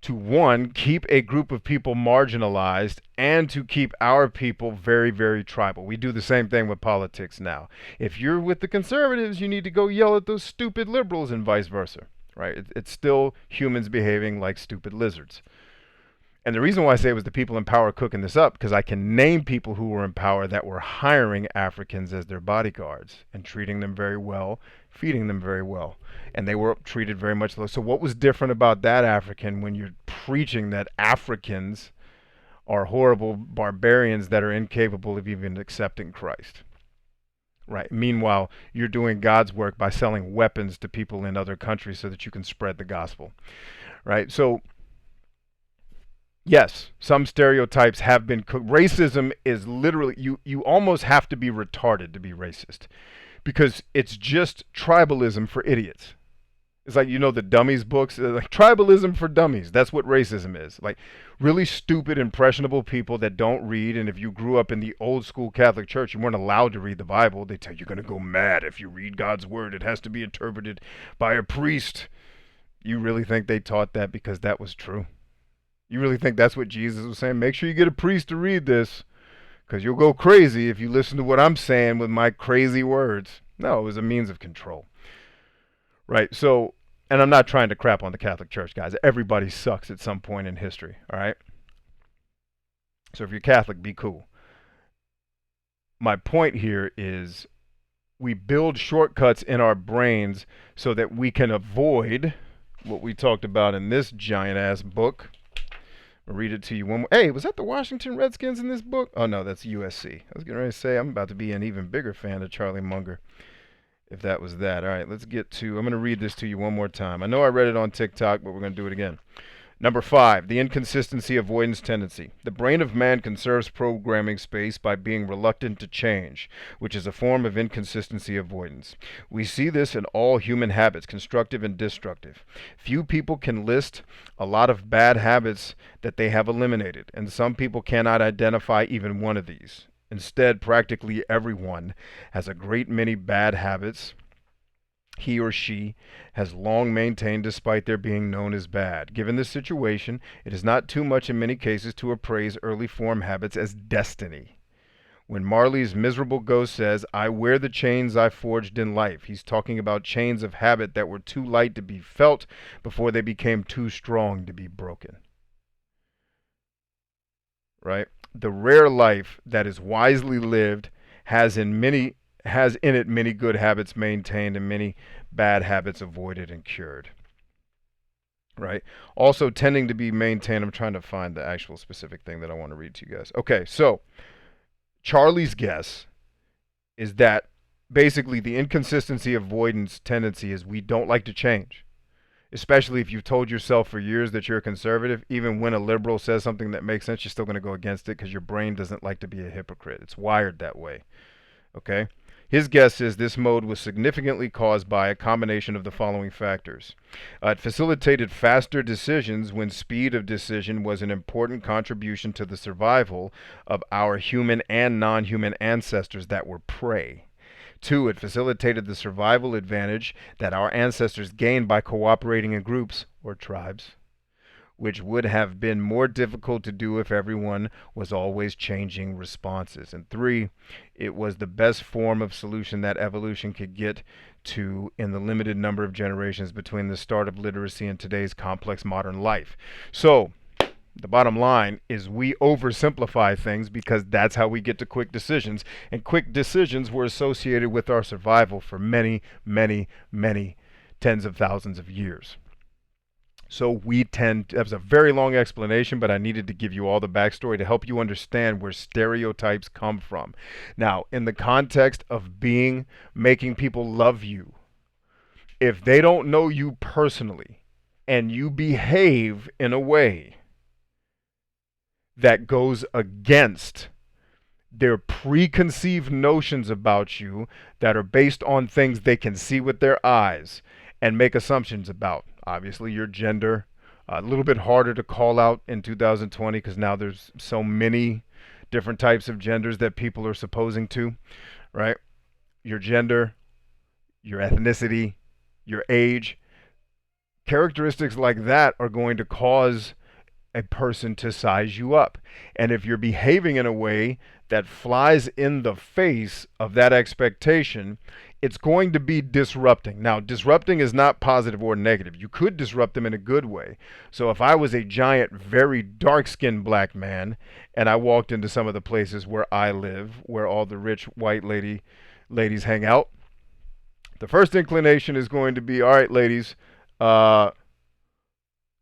Speaker 1: to, one, keep a group of people marginalized and to keep our people very, very tribal. We do the same thing with politics now. If you're with the conservatives, you need to go yell at those stupid liberals and vice versa, right? It's still humans behaving like stupid lizards. And the reason why I say it was the people in power cooking this up, because I can name people who were in power that were hiring Africans as their bodyguards and treating them very well, feeding them very well. And they were treated very much low. So what was different about that African when you're preaching that Africans are horrible barbarians that are incapable of even accepting Christ? Right. Meanwhile, you're doing God's work by selling weapons to people in other countries so that you can spread the gospel. Right. So yes, some stereotypes have been cooked. Racism is literally, you almost have to be retarded to be racist because it's just tribalism for idiots. It's like, the dummies books, like Tribalism for Dummies. That's what racism is. Like really stupid, impressionable people that don't read. And if you grew up in the old school Catholic Church, you weren't allowed to read the Bible. They tell you you're going to go mad if you read God's word. It has to be interpreted by a priest. You really think they taught that because that was true? You really think that's what Jesus was saying? Make sure you get a priest to read this because you'll go crazy if you listen to what I'm saying with my crazy words. No, it was a means of control. Right? So, and I'm not trying to crap on the Catholic Church, guys. Everybody sucks at some point in history, all right? So if you're Catholic, be cool. My point here is we build shortcuts in our brains so that we can avoid what we talked about in this giant-ass book. I'll read it to you one more. Hey, was that the Washington Redskins in this book? Oh, no, that's USC. I was getting ready to say I'm about to be an even bigger fan of Charlie Munger, if that was that. All right, let's get to, I'm going to read this to you one more time. I know I read it on TikTok, but we're going to do it again. Number 5, the inconsistency avoidance tendency. The brain of man conserves programming space by being reluctant to change, which is a form of inconsistency avoidance. We see this in all human habits, constructive and destructive. Few people can list a lot of bad habits that they have eliminated, and some people cannot identify even one of these. Instead, practically everyone has a great many bad habits he or she has long maintained despite their being known as bad. Given this situation, it is not too much in many cases to appraise early form habits as destiny. When Marley's miserable ghost says, I wear the chains I forged in life, he's talking about chains of habit that were too light to be felt before they became too strong to be broken. Right? The rare life that is wisely lived has in it many good habits maintained and many bad habits avoided and cured. Right? Also tending to be maintained. I'm trying to find the actual specific thing that I want to read to you guys. Okay, so Charlie's guess is that basically the inconsistency avoidance tendency is we don't like to change. Especially if you've told yourself for years that you're a conservative, even when a liberal says something that makes sense, you're still going to go against it because your brain doesn't like to be a hypocrite. It's wired that way. Okay? His guess is this mode was significantly caused by a combination of the following factors. It facilitated faster decisions when speed of decision was an important contribution to the survival of our human and non-human ancestors that were prey. 2, it facilitated the survival advantage that our ancestors gained by cooperating in groups or tribes, which would have been more difficult to do if everyone was always changing responses. And 3, it was the best form of solution that evolution could get to in the limited number of generations between the start of literacy and today's complex modern life. So, the bottom line is we oversimplify things because that's how we get to quick decisions. And quick decisions were associated with our survival for many, many, many tens of thousands of years. So we tend, that was a very long explanation, but I needed to give you all the backstory to help you understand where stereotypes come from. Now, in the context of making people love you, if they don't know you personally and you behave in a way that goes against their preconceived notions about you that are based on things they can see with their eyes and make assumptions about. Obviously, your gender, a little bit harder to call out in 2020 because now there's so many different types of genders that people are supposing to, right? Your gender, your ethnicity, your age. Characteristics like that are going to cause a person to size you up. And if you're behaving in a way that flies in the face of that expectation, it's going to be disrupting. Now, disrupting is not positive or negative. You could disrupt them in a good way. So if I was a giant, very dark-skinned black man and I walked into some of the places where I live, where all the rich white ladies hang out, the first inclination is going to be, all right, ladies,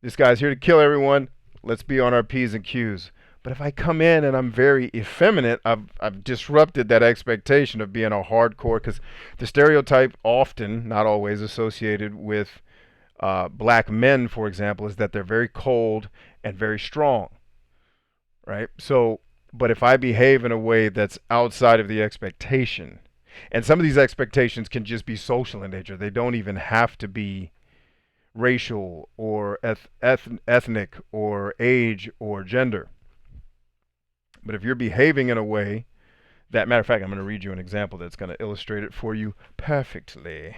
Speaker 1: this guy's here to kill everyone. Let's be on our P's and Q's. But if I come in and I'm very effeminate, I've disrupted that expectation of being a hardcore, because the stereotype often, not always, associated with black men, for example, is that they're very cold and very strong, right? So, but if I behave in a way that's outside of the expectation, and some of these expectations can just be social in nature. They don't even have to be racial or ethnic or age or gender. But if you're behaving in a way that, matter of fact, I'm going to read you an example that's going to illustrate it for you perfectly.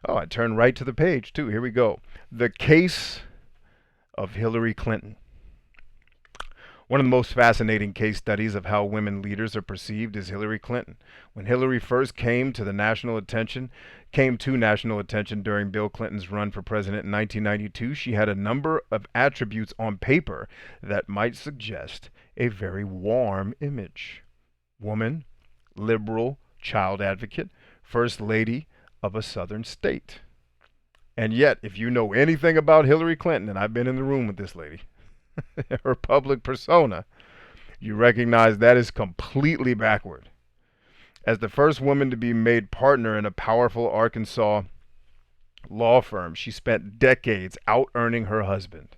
Speaker 1: Oh, I turned right to the page too. Here we go. The case of Hillary Clinton. One of the most fascinating case studies of how women leaders are perceived is Hillary Clinton. When Hillary first came to national attention during Bill Clinton's run for president in 1992, she had a number of attributes on paper that might suggest a very warm image. Woman, liberal, child advocate, first lady of a southern state. And yet, if you know anything about Hillary Clinton, and I've been in the room with this lady, her public persona, you recognize that is completely backward. As the first woman to be made partner in a powerful Arkansas law firm, she spent decades out-earning her husband.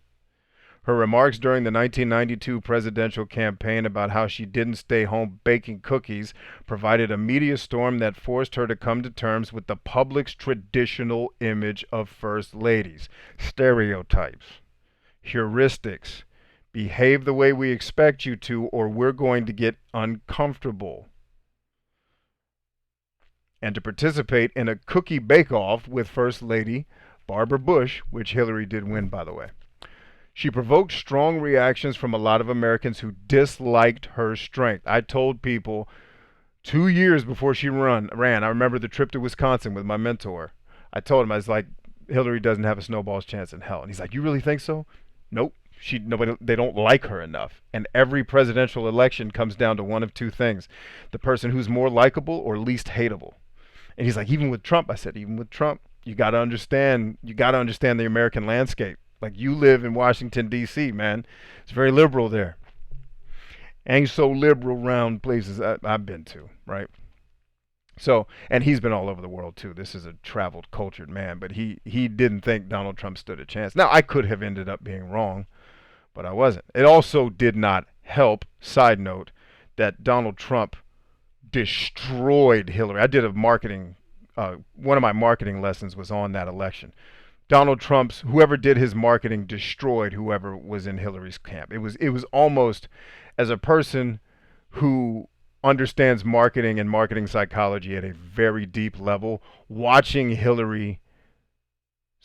Speaker 1: Her remarks during the 1992 presidential campaign about how she didn't stay home baking cookies provided a media storm that forced her to come to terms with the public's traditional image of first ladies. Stereotypes, heuristics, behave the way we expect you to or we're going to get uncomfortable. And to participate in a cookie bake-off with First Lady Barbara Bush, which Hillary did win, by the way. She provoked strong reactions from a lot of Americans who disliked her strength. I told people 2 years before she ran. I remember the trip to Wisconsin with my mentor. I told him, I was like, Hillary doesn't have a snowball's chance in hell. And he's like, you really think so? Nope. They don't like her enough. And every presidential election comes down to one of two things: the person who's more likable or least hateable. And he's like, even with Trump. I said, even with Trump, you got to understand the American landscape. Like, you live in Washington D.C., man. It's very liberal there. Ain't so liberal around places I've been to, right? So, and he's been all over the world too. This is a traveled, cultured man, but he didn't think Donald Trump stood a chance. Now, I could have ended up being wrong, but I wasn't. It also did not help, side note, that Donald Trump destroyed Hillary. I did one of my marketing lessons was on that election. Donald Trump's, whoever did his marketing destroyed whoever was in Hillary's camp. It was almost, as a person who understands marketing and marketing psychology at a very deep level, watching Hillary's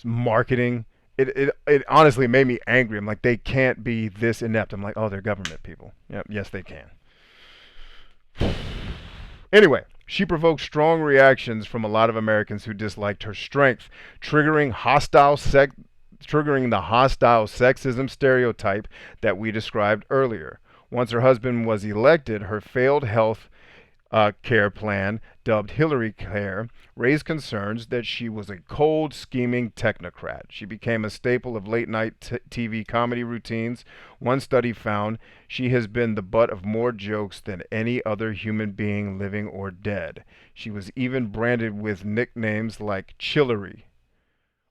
Speaker 1: marketing, it honestly made me angry. I'm like, they can't be this inept. I'm like, oh, they're government people. Yep, yes, they can. Anyway, she provoked strong reactions from a lot of Americans who disliked her strength, triggering the hostile sexism stereotype that we described earlier. Once her husband was elected, her failed health care plan, dubbed Hillary Care, raised concerns that she was a cold, scheming technocrat. She became a staple of late-night TV comedy routines. One study found she has been the butt of more jokes than any other human being, living or dead. She was even branded with nicknames like Chillery,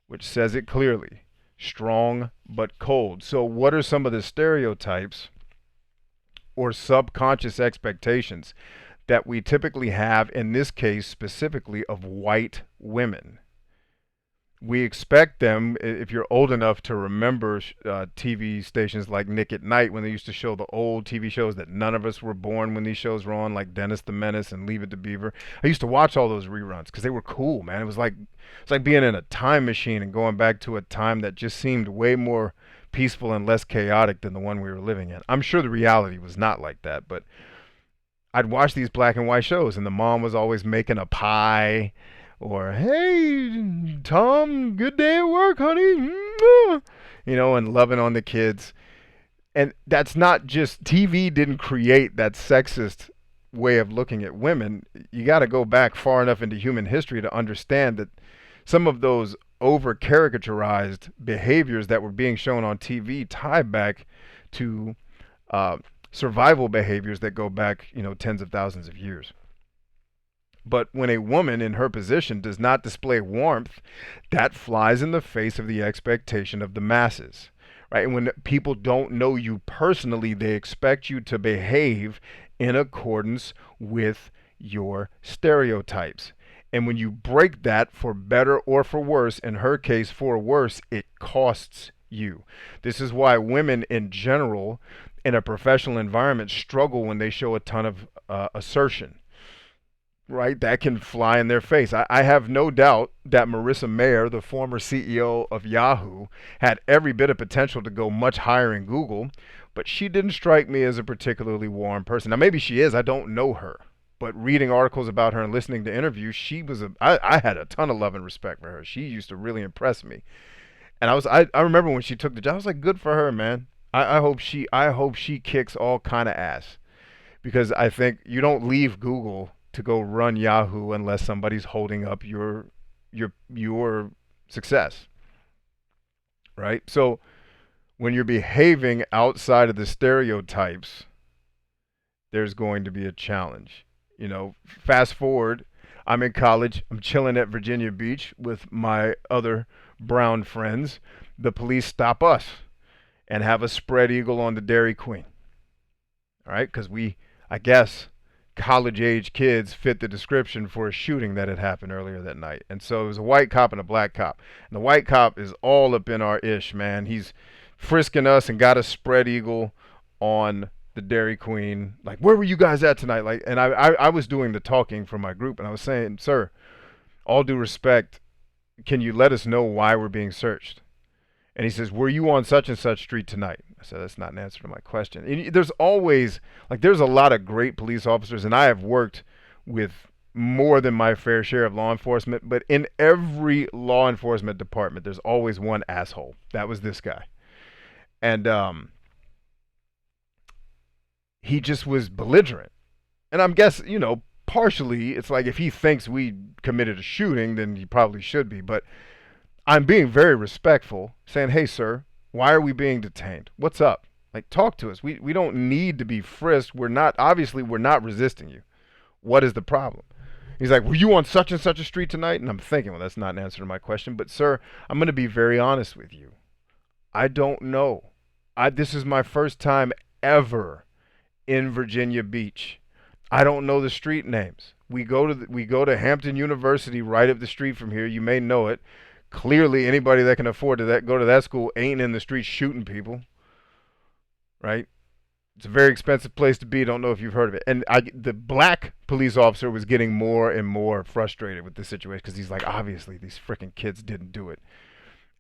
Speaker 1: which says it clearly: strong but cold. So what are some of the stereotypes or subconscious expectations that we typically have, in this case specifically, of white women? We expect them, if you're old enough to remember TV stations like Nick at Night, when they used to show the old TV shows that none of us were born when these shows were on, like Dennis the Menace and Leave It to Beaver. I used to watch all those reruns because they were cool, man. It's like being in a time machine and going back to a time that just seemed way more peaceful and less chaotic than the one we were living in. I'm sure the reality was not like that, but I'd watch these black and white shows, and the mom was always making a pie, or, hey, Tom, good day at work, honey, and loving on the kids. And that's not just, TV didn't create that sexist way of looking at women. You got to go back far enough into human history to understand that some of those over caricaturized behaviors that were being shown on TV tie back to survival behaviors that go back, tens of thousands of years. But when a woman in her position does not display warmth, that flies in the face of the expectation of the masses, right? And when people don't know you personally, they expect you to behave in accordance with your stereotypes. And when you break that, for better or for worse, in her case for worse, it costs you. This is why women in general in a professional environment struggle when they show a ton of assertion, right? That can fly in their face. I have no doubt that Marissa Mayer, the former CEO of Yahoo, had every bit of potential to go much higher in Google, but she didn't strike me as a particularly warm person. Now, maybe she is. I don't know her. But reading articles about her and listening to interviews, I had a ton of love and respect for her. She used to really impress me. And I remember when she took the job, I was like, good for her, man. I hope she kicks all kind of ass, because I think you don't leave Google to go run Yahoo unless somebody's holding up your success, right? So when you're behaving outside of the stereotypes, there's going to be a challenge. Fast forward, I'm in college, I'm chilling at Virginia Beach with my other brown friends. The police stop us and have a spread eagle on the Dairy Queen. All right, because I guess, college-age kids fit the description for a shooting that had happened earlier that night. And so it was a white cop and a black cop. And the white cop is all up in our ish, man. He's frisking us and got a spread eagle on the Dairy Queen. Like, where were you guys at tonight? Like, and I was doing the talking for my group, and I was saying, sir, all due respect, can you let us know why we're being searched? And he says, "Were you on such and such street tonight?" I said, "That's not an answer to my question." And there's always, like, there's a lot of great police officers, and I have worked with more than my fair share of law enforcement, but in every law enforcement department, there's always one asshole. That was this guy. And he just was belligerent. And I'm guessing, partially, it's like if he thinks we committed a shooting, then he probably should be. But I'm being very respectful, saying, "Hey, sir, why are we being detained? What's up? Like, talk to us. We don't need to be frisked. We're not resisting you. What is the problem?" He's like, "Were you on such and such a street tonight?" And I'm thinking, well, that's not an answer to my question. But, sir, I'm going to be very honest with you. I don't know. This is my first time ever in Virginia Beach. I don't know the street names. We go to Hampton University right up the street from here. You may know it. Clearly, anybody that can afford to go to that school ain't in the streets shooting people, right? It's a very expensive place to be. Don't know if you've heard of it. And the black police officer was getting more and more frustrated with the situation because he's like, obviously, these freaking kids didn't do it.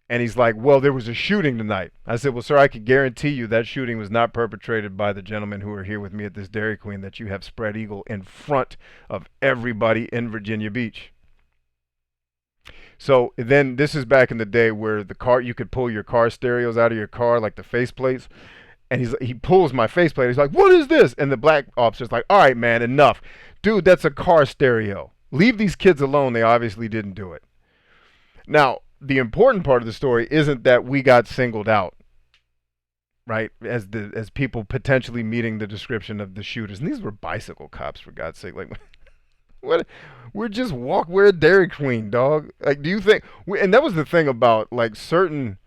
Speaker 1: And he's like, "Well, there was a shooting tonight." I said, "Well, sir, I could guarantee you that shooting was not perpetrated by the gentlemen who are here with me at this Dairy Queen that you have spread eagle in front of everybody in Virginia Beach." So then this is back in the day where you could pull your car stereos out of your car, like the faceplates. And he pulls my faceplate. He's like, "What is this?" And the black officer's like, "All right, man, enough. Dude, that's a car stereo. Leave these kids alone. They obviously didn't do it." Now, the important part of the story isn't that we got singled out, right? As people potentially meeting the description of the shooters. And these were bicycle cops, for God's sake. Like, what? We're a Dairy Queen, dog. Like, do you think? And that was the thing about, like, certain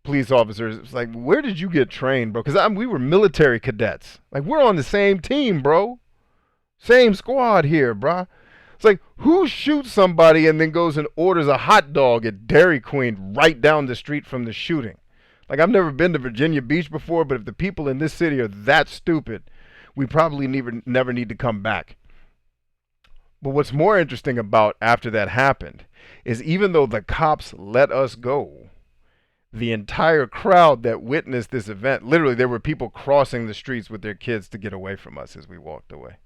Speaker 1: police officers. It's like, where did you get trained, bro? Because we were military cadets. Like, we're on the same team, bro. Same squad here, bro. It's like, who shoots somebody and then goes and orders a hot dog at Dairy Queen right down the street from the shooting? Like, I've never been to Virginia Beach before, but if the people in this city are that stupid, we probably never need to come back. But what's more interesting about after that happened is even though the cops let us go, the entire crowd that witnessed this event, literally there were people crossing the streets with their kids to get away from us as we walked away.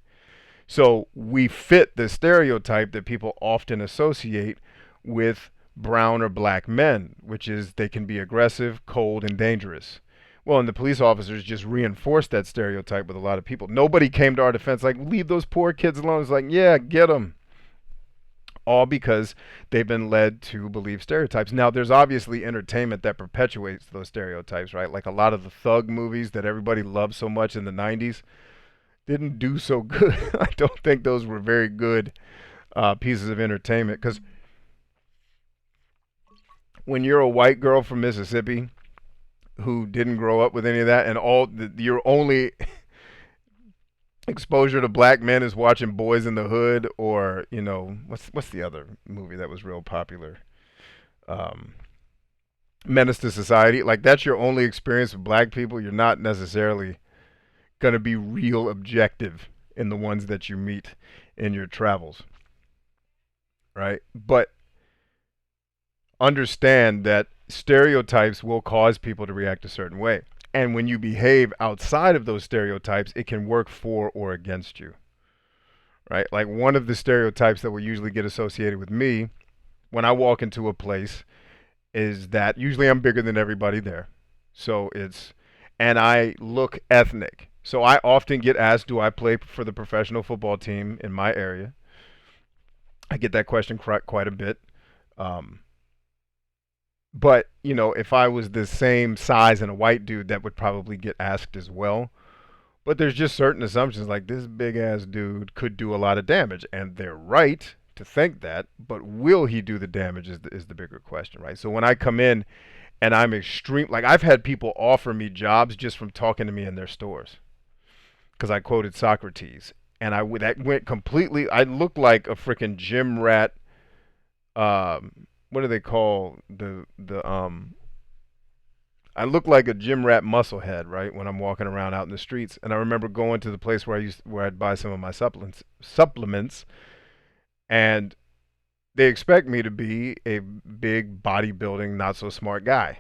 Speaker 1: So we fit the stereotype that people often associate with brown or black men, which is they can be aggressive, cold, and dangerous. Well, and the police officers just reinforced that stereotype with a lot of people. Nobody came to our defense like, "Leave those poor kids alone." It's like, yeah, get them. All because they've been led to believe stereotypes. Now, there's obviously entertainment that perpetuates those stereotypes, right? Like a lot of the thug movies that everybody loved so much in the 90s didn't do so good. I don't think those were very good pieces of entertainment, because when you're a white girl from Mississippi who didn't grow up with any of that, and your only exposure to black men is watching Boys in the Hood, or what's the other movie that was real popular, Menace to Society. Like, that's your only experience with black people. You're not necessarily going to be real objective in the ones that you meet in your travels, right? But understand that stereotypes will cause people to react a certain way. And when you behave outside of those stereotypes, it can work for or against you, right? Like, one of the stereotypes that will usually get associated with me when I walk into a place is that usually I'm bigger than everybody there. And I look ethnic. So I often get asked, do I play for the professional football team in my area? I get that question quite a bit. But, if I was the same size and a white dude, that would probably get asked as well. But there's just certain assumptions, like this big ass dude could do a lot of damage. And they're right to think that, but will he do the damage is the bigger question, right? So when I come in and I'm extreme, like, I've had people offer me jobs just from talking to me in their stores, because I quoted Socrates, and that went completely. I looked like a freaking gym rat. What do they call I look like a gym rat musclehead, right, when I'm walking around out in the streets. And I remember going to the place where I'd buy some of my supplements, and they expect me to be a big bodybuilding, not so smart guy.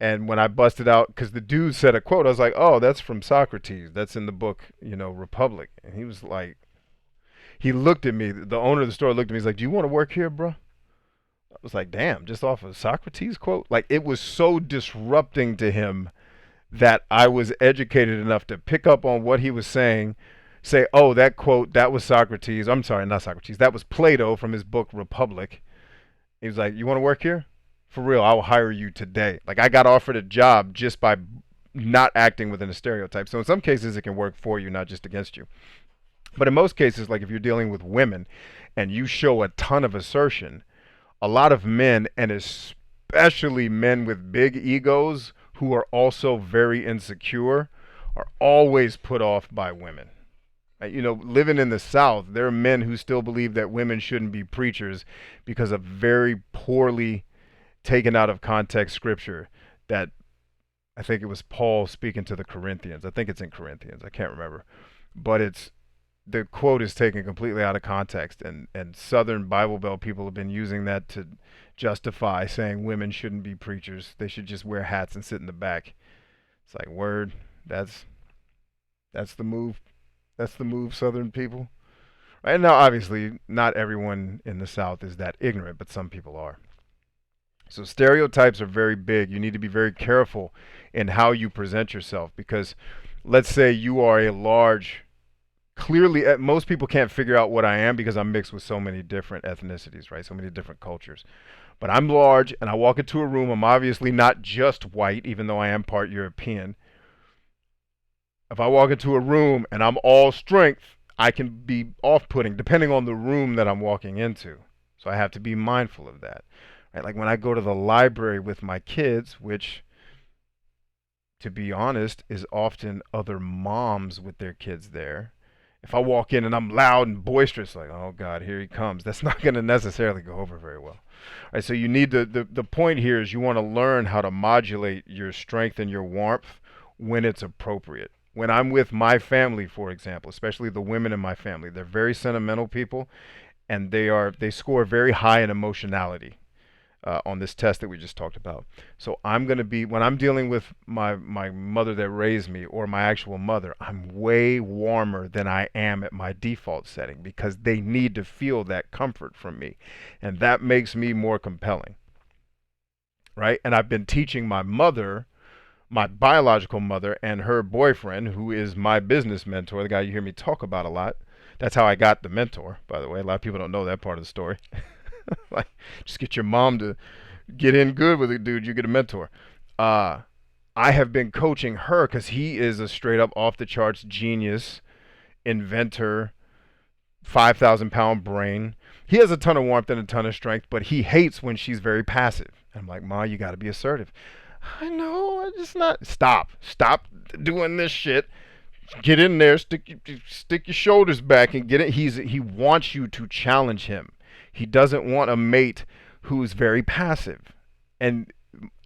Speaker 1: And when I busted out, because the dude said a quote, I was like, "Oh, that's from Socrates. That's in the book, Republic." And he was like, he looked at me. The owner of the store looked at me. He's like, "Do you want to work here, bro?" I was like, "Damn, just off of Socrates quote." Like, it was so disrupting to him that I was educated enough to pick up on what he was saying, say, "Oh, that quote, that was Socrates." I'm sorry, not Socrates. That was Plato from his book Republic. He was like, "You want to work here? For real, I will hire you today." Like, I got offered a job just by not acting within a stereotype. So in some cases, it can work for you, not just against you. But in most cases, like if you're dealing with women and you show a ton of assertion, a lot of men, and especially men with big egos who are also very insecure, are always put off by women. Living in the South, there are men who still believe that women shouldn't be preachers because of very poorly taken out of context scripture that I think it was Paul speaking to the Corinthians. I think it's in Corinthians. I can't remember. But the quote is taken completely out of context, and Southern Bible Belt people have been using that to justify saying women shouldn't be preachers. They should just wear hats and sit in the back. It's like, word, that's the move. That's the move, Southern people. And now, obviously, not everyone in the South is that ignorant, but some people are. So stereotypes are very big. You need to be very careful in how you present yourself, because let's say you are a large, clearly, most people can't figure out what I am because I'm mixed with so many different ethnicities, right? So many different cultures. But I'm large, and I walk into a room. I'm obviously not just white, even though I am part European. If I walk into a room and I'm all strength, I can be off-putting depending on the room that I'm walking into. So I have to be mindful of that. Right? Like when I go to the library with my kids, which, to be honest, is often other moms with their kids there. If I walk in and I'm loud and boisterous, like, oh God, here he comes, that's not going to necessarily go over very well. Right, so you need the point here is you want to learn how to modulate your strength and your warmth when it's appropriate. When I'm with my family, for example, especially the women in my family, they're very sentimental people, and they score very high in emotionality on this test that we just talked about. So I'm going to be, when I'm dealing with my mother that raised me or my actual mother, I'm way warmer than I am at my default setting because they need to feel that comfort from me. And that makes me more compelling, right? And I've been teaching my mother, my biological mother, and her boyfriend, who is my business mentor, the guy you hear me talk about a lot. That's how I got the mentor, by the way. A lot of people don't know that part of the story. Like, just get your mom to get in good with it, dude. You get a mentor. I have been coaching her because he is a straight up off the charts genius, inventor, 5,000-pound brain. He has a ton of warmth and a ton of strength, but he hates when she's very passive. And I'm like, Ma, you got to be assertive. I know, I just not. Stop doing this shit. Get in there, stick your shoulders back and get it. He wants you to challenge him. He doesn't want a mate who's very passive. And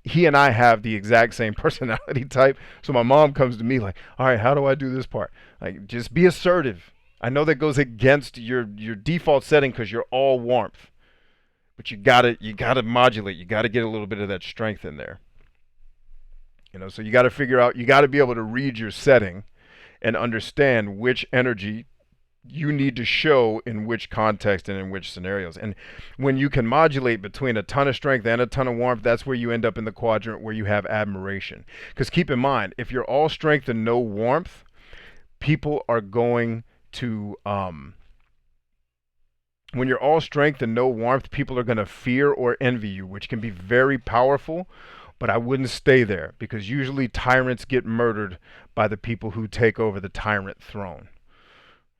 Speaker 1: he and I have the exact same personality type. So my mom comes to me like, all right, how do I do this part? Like, just be assertive. I know that goes against your default setting because you're all warmth. But you gotta modulate. You gotta get a little bit of that strength in there. So you gotta figure out, you gotta be able to read your setting and understand which energy you need to show in which context and in which scenarios. And when you can modulate between a ton of strength and a ton of warmth, that's where you end up in the quadrant where you have admiration. Because keep in mind, if you're all strength and no warmth, people are going to, when you're all strength and no warmth, people are going to fear or envy you, which can be very powerful. But I wouldn't stay there because usually tyrants get murdered by the people who take over the tyrant throne.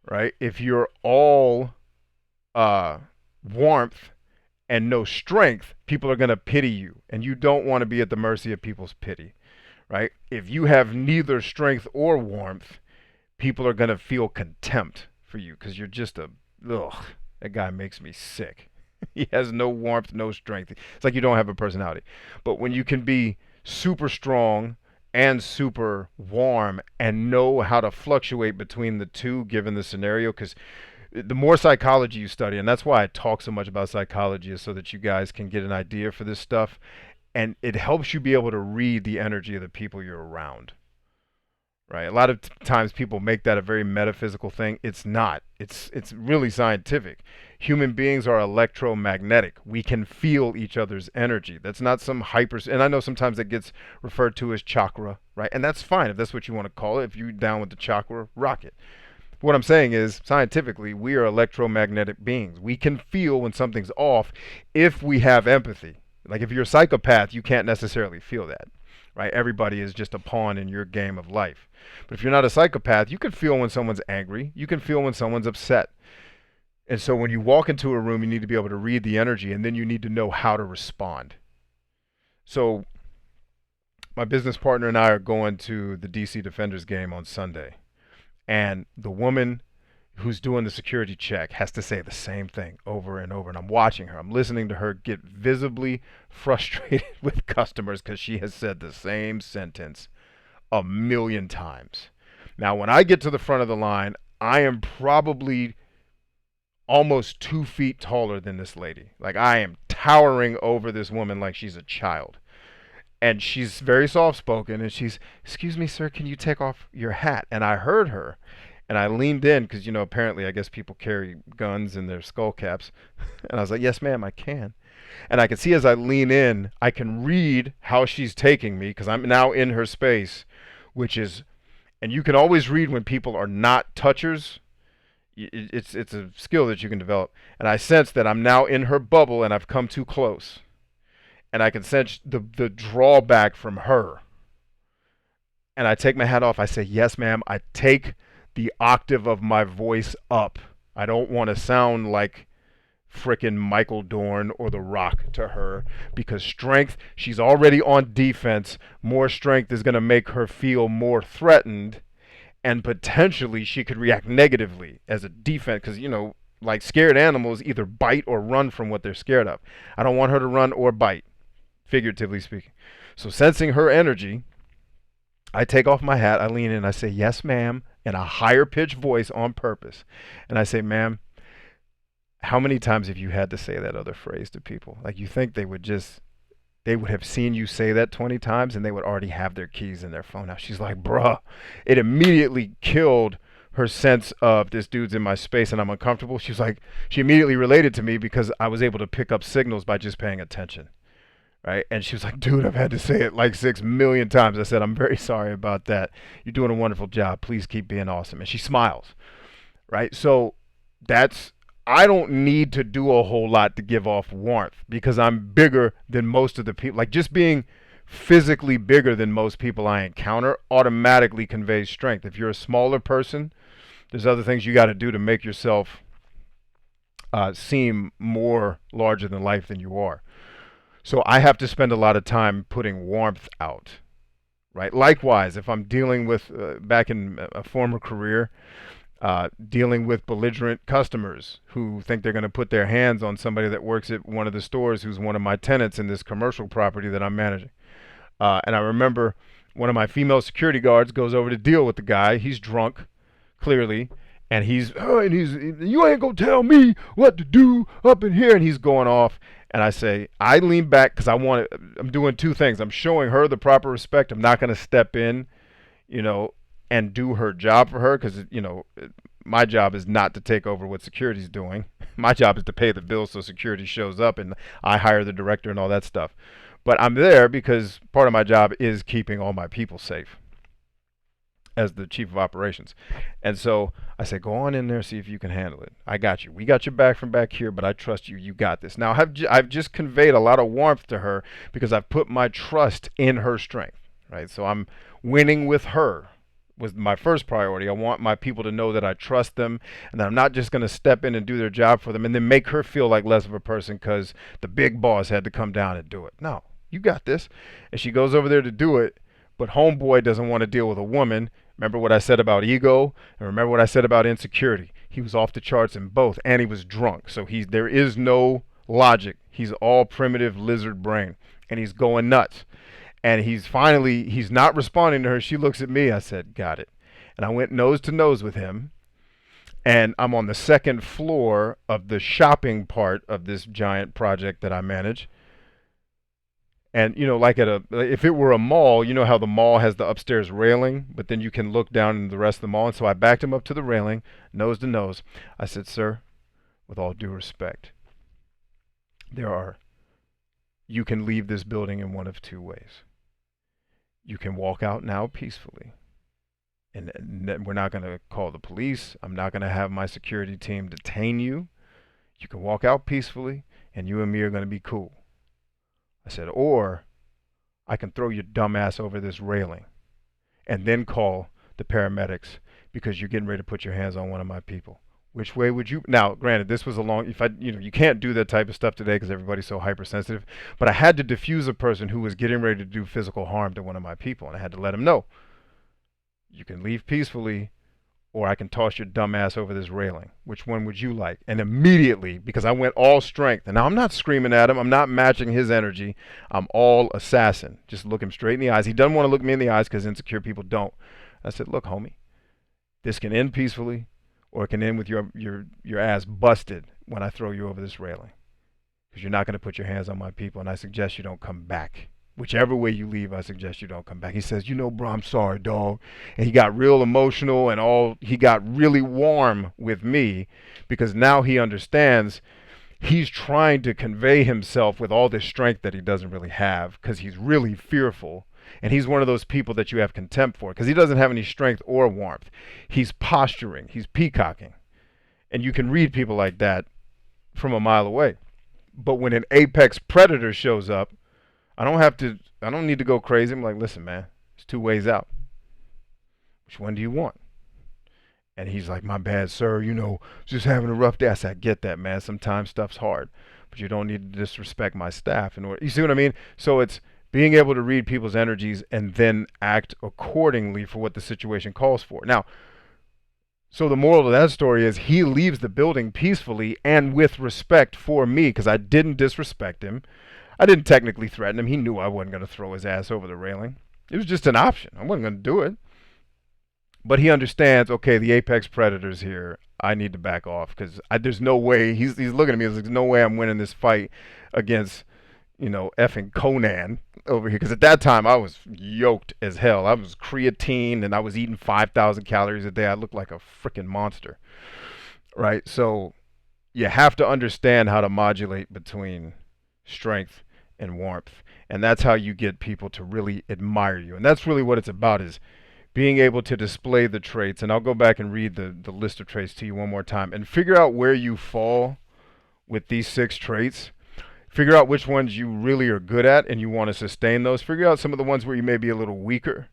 Speaker 1: Right? If you're all warmth and no strength, people are going to pity you, and you don't want to be at the mercy of people's pity, right? If you have neither strength or warmth, people are going to feel contempt for you because you're just that guy makes me sick. He has no warmth, no strength. It's like you don't have a personality. But when you can be super strong and super warm and know how to fluctuate between the two given the scenario, because the more psychology you study, and that's why I talk so much about psychology, is so that you guys can get an idea for this stuff And it helps you be able to read the energy of the people you're around. Right? A lot of times people make that a very metaphysical thing. It's not. It's really scientific. Human beings are electromagnetic. We can feel each other's energy. That's not some hyper. And I know sometimes that gets referred to as chakra, right? And that's fine if that's what you want to call it. If you're down with the chakra, rock it. What I'm saying is, scientifically, we are electromagnetic beings. We can feel when something's off if we have empathy. Like if you're a psychopath, you can't necessarily feel that, right? Everybody is just a pawn in your game of life. But if you're not a psychopath, you can feel when someone's angry. You can feel when someone's upset. And so when you walk into a room, you need to be able to read the energy, and then you need to know how to respond. So my business partner and I are going to the DC Defenders game on Sunday. And the woman who's doing the security check has to say the same thing over and over. And I'm watching her. I'm listening to her get visibly frustrated with customers because she has said the same sentence a million times. Now, when I get to the front of the line, I am probably almost 2 feet taller than this lady. Like, I am towering over this woman like she's a child. And she's very soft-spoken, and she's, "Excuse me, sir, can you take off your hat?" And I heard her, and I leaned in because, apparently I guess people carry guns in their skull caps. And I was like, "Yes, ma'am, I can." And I can see as I lean in, I can read how she's taking me because I'm now in her space, which is, and you can always read when people are not touchers. It's a skill that you can develop. And I sense that I'm now in her bubble and I've come too close. And I can sense the drawback from her. And I take my hat off. I say, "Yes, ma'am." I take the octave of my voice up. I don't want to sound like frickin' Michael Dorn or The Rock to her because strength, she's already on defense. More strength is going to make her feel more threatened, and potentially she could react negatively as a defense because, like scared animals either bite or run from what they're scared of. I don't want her to run or bite, figuratively speaking. So sensing her energy, I take off my hat, I lean in, I say, "Yes, ma'am," in a higher pitched voice on purpose. And I say, "Ma'am, how many times have you had to say that other phrase to people? Like you think they would have seen you say that 20 times and they would already have their keys in their phone." Now she's like, "Bruh." It immediately killed her sense of this dude's in my space and I'm uncomfortable. She immediately related to me because I was able to pick up signals by just paying attention. Right? And she was like, "Dude, I've had to say it like 6 million times." I said, "I'm very sorry about that. You're doing a wonderful job. Please keep being awesome." And she smiles. Right? So I don't need to do a whole lot to give off warmth because I'm bigger than most of the people. Like just being physically bigger than most people I encounter automatically conveys strength. If you're a smaller person, there's other things you got to do to make yourself seem more larger than life than you are. So I have to spend a lot of time putting warmth out, right? Likewise, if I'm dealing with, back in a former career, dealing with belligerent customers who think they're going to put their hands on somebody that works at one of the stores who's one of my tenants in this commercial property that I'm managing. And I remember one of my female security guards goes over to deal with the guy. He's drunk, clearly. And "You ain't going to tell me what to do up in here." And he's going off. And I lean back because I'm doing two things. I'm showing her the proper respect. I'm not going to step in, and do her job for her because, my job is not to take over what security's doing. My job is to pay the bills so security shows up and I hire the director and all that stuff. But I'm there because part of my job is keeping all my people safe as the chief of operations. And so I say, "Go on in there, see if you can handle it. I got you. We got your back from back here, but I trust you. You got this." Now, I've just conveyed a lot of warmth to her because I've put my trust in her strength, right? So I'm winning with her was my first priority. I want my people to know that I trust them and that I'm not just going to step in and do their job for them and then make her feel like less of a person because the big boss had to come down and do it. No, you got this. And she goes over there to do it, but homeboy doesn't want to deal with a woman. Remember what I said about ego, and remember what I said about insecurity. He was off the charts in both, and he was drunk. So there is no logic. He's all primitive lizard brain, and he's going nuts. And he's not responding to her. She looks at me. I said, "Got it." And I went nose to nose with him, and I'm on the second floor of the shopping part of this giant project that I manage. And like if it were a mall, you know how the mall has the upstairs railing, but then you can look down in the rest of the mall. And so I backed him up to the railing, nose to nose. I said, "Sir, with all due respect, there are you can leave this building in one of two ways. You can walk out now peacefully, and we're not going to call the police. I'm not going to have my security team detain you. You can walk out peacefully, and you and me are going to be cool." I said, "Or I can throw your dumb ass over this railing and then call the paramedics because you're getting ready to put your hands on one of my people. Which way would you?" Now, granted, this was a long. If I, you can't do that type of stuff today because everybody's so hypersensitive. But I had to diffuse a person who was getting ready to do physical harm to one of my people, and I had to let him know, you can leave peacefully, or I can toss your dumb ass over this railing. Which one would you like? And immediately, because I went all strength, and now I'm not screaming at him, I'm not matching his energy, I'm all assassin. Just look him straight in the eyes. He doesn't want to look me in the eyes because insecure people don't. I said, "Look, homie, this can end peacefully, or it can end with your ass busted when I throw you over this railing. Because you're not going to put your hands on my people, and I suggest you don't come back. Whichever way you leave, I suggest you don't come back." He says, "Bro, I'm sorry, dog." And he got real emotional and he got really warm with me because now he understands he's trying to convey himself with all this strength that he doesn't really have because he's really fearful. And he's one of those people that you have contempt for because he doesn't have any strength or warmth. He's posturing, he's peacocking. And you can read people like that from a mile away. But when an apex predator shows up, I don't need to go crazy. I'm like, "Listen, man, there's two ways out. Which one do you want?" And he's like, "My bad, sir. Just having a rough day." I said, "I get that, man. Sometimes stuff's hard. But you don't need to disrespect my staff in order." You see what I mean? So it's being able to read people's energies and then act accordingly for what the situation calls for. Now, so the moral of that story is he leaves the building peacefully and with respect for me because I didn't disrespect him. I didn't technically threaten him. He knew I wasn't going to throw his ass over the railing. It was just an option. I wasn't going to do it. But he understands, okay, the apex predator's here. I need to back off because there's no way. He's looking at me. There's no way I'm winning this fight against, effing Conan over here. Because at that time, I was yoked as hell. I was creatine and I was eating 5,000 calories a day. I looked like a freaking monster. Right? So you have to understand how to modulate between strength and warmth. And that's how you get people to really admire you. And that's really what it's about, is being able to display the traits. And I'll go back and read the list of traits to you one more time and figure out where you fall with these 6 traits. Figure out which ones you really are good at and you want to sustain those. Figure out some of the ones where you may be a little weaker,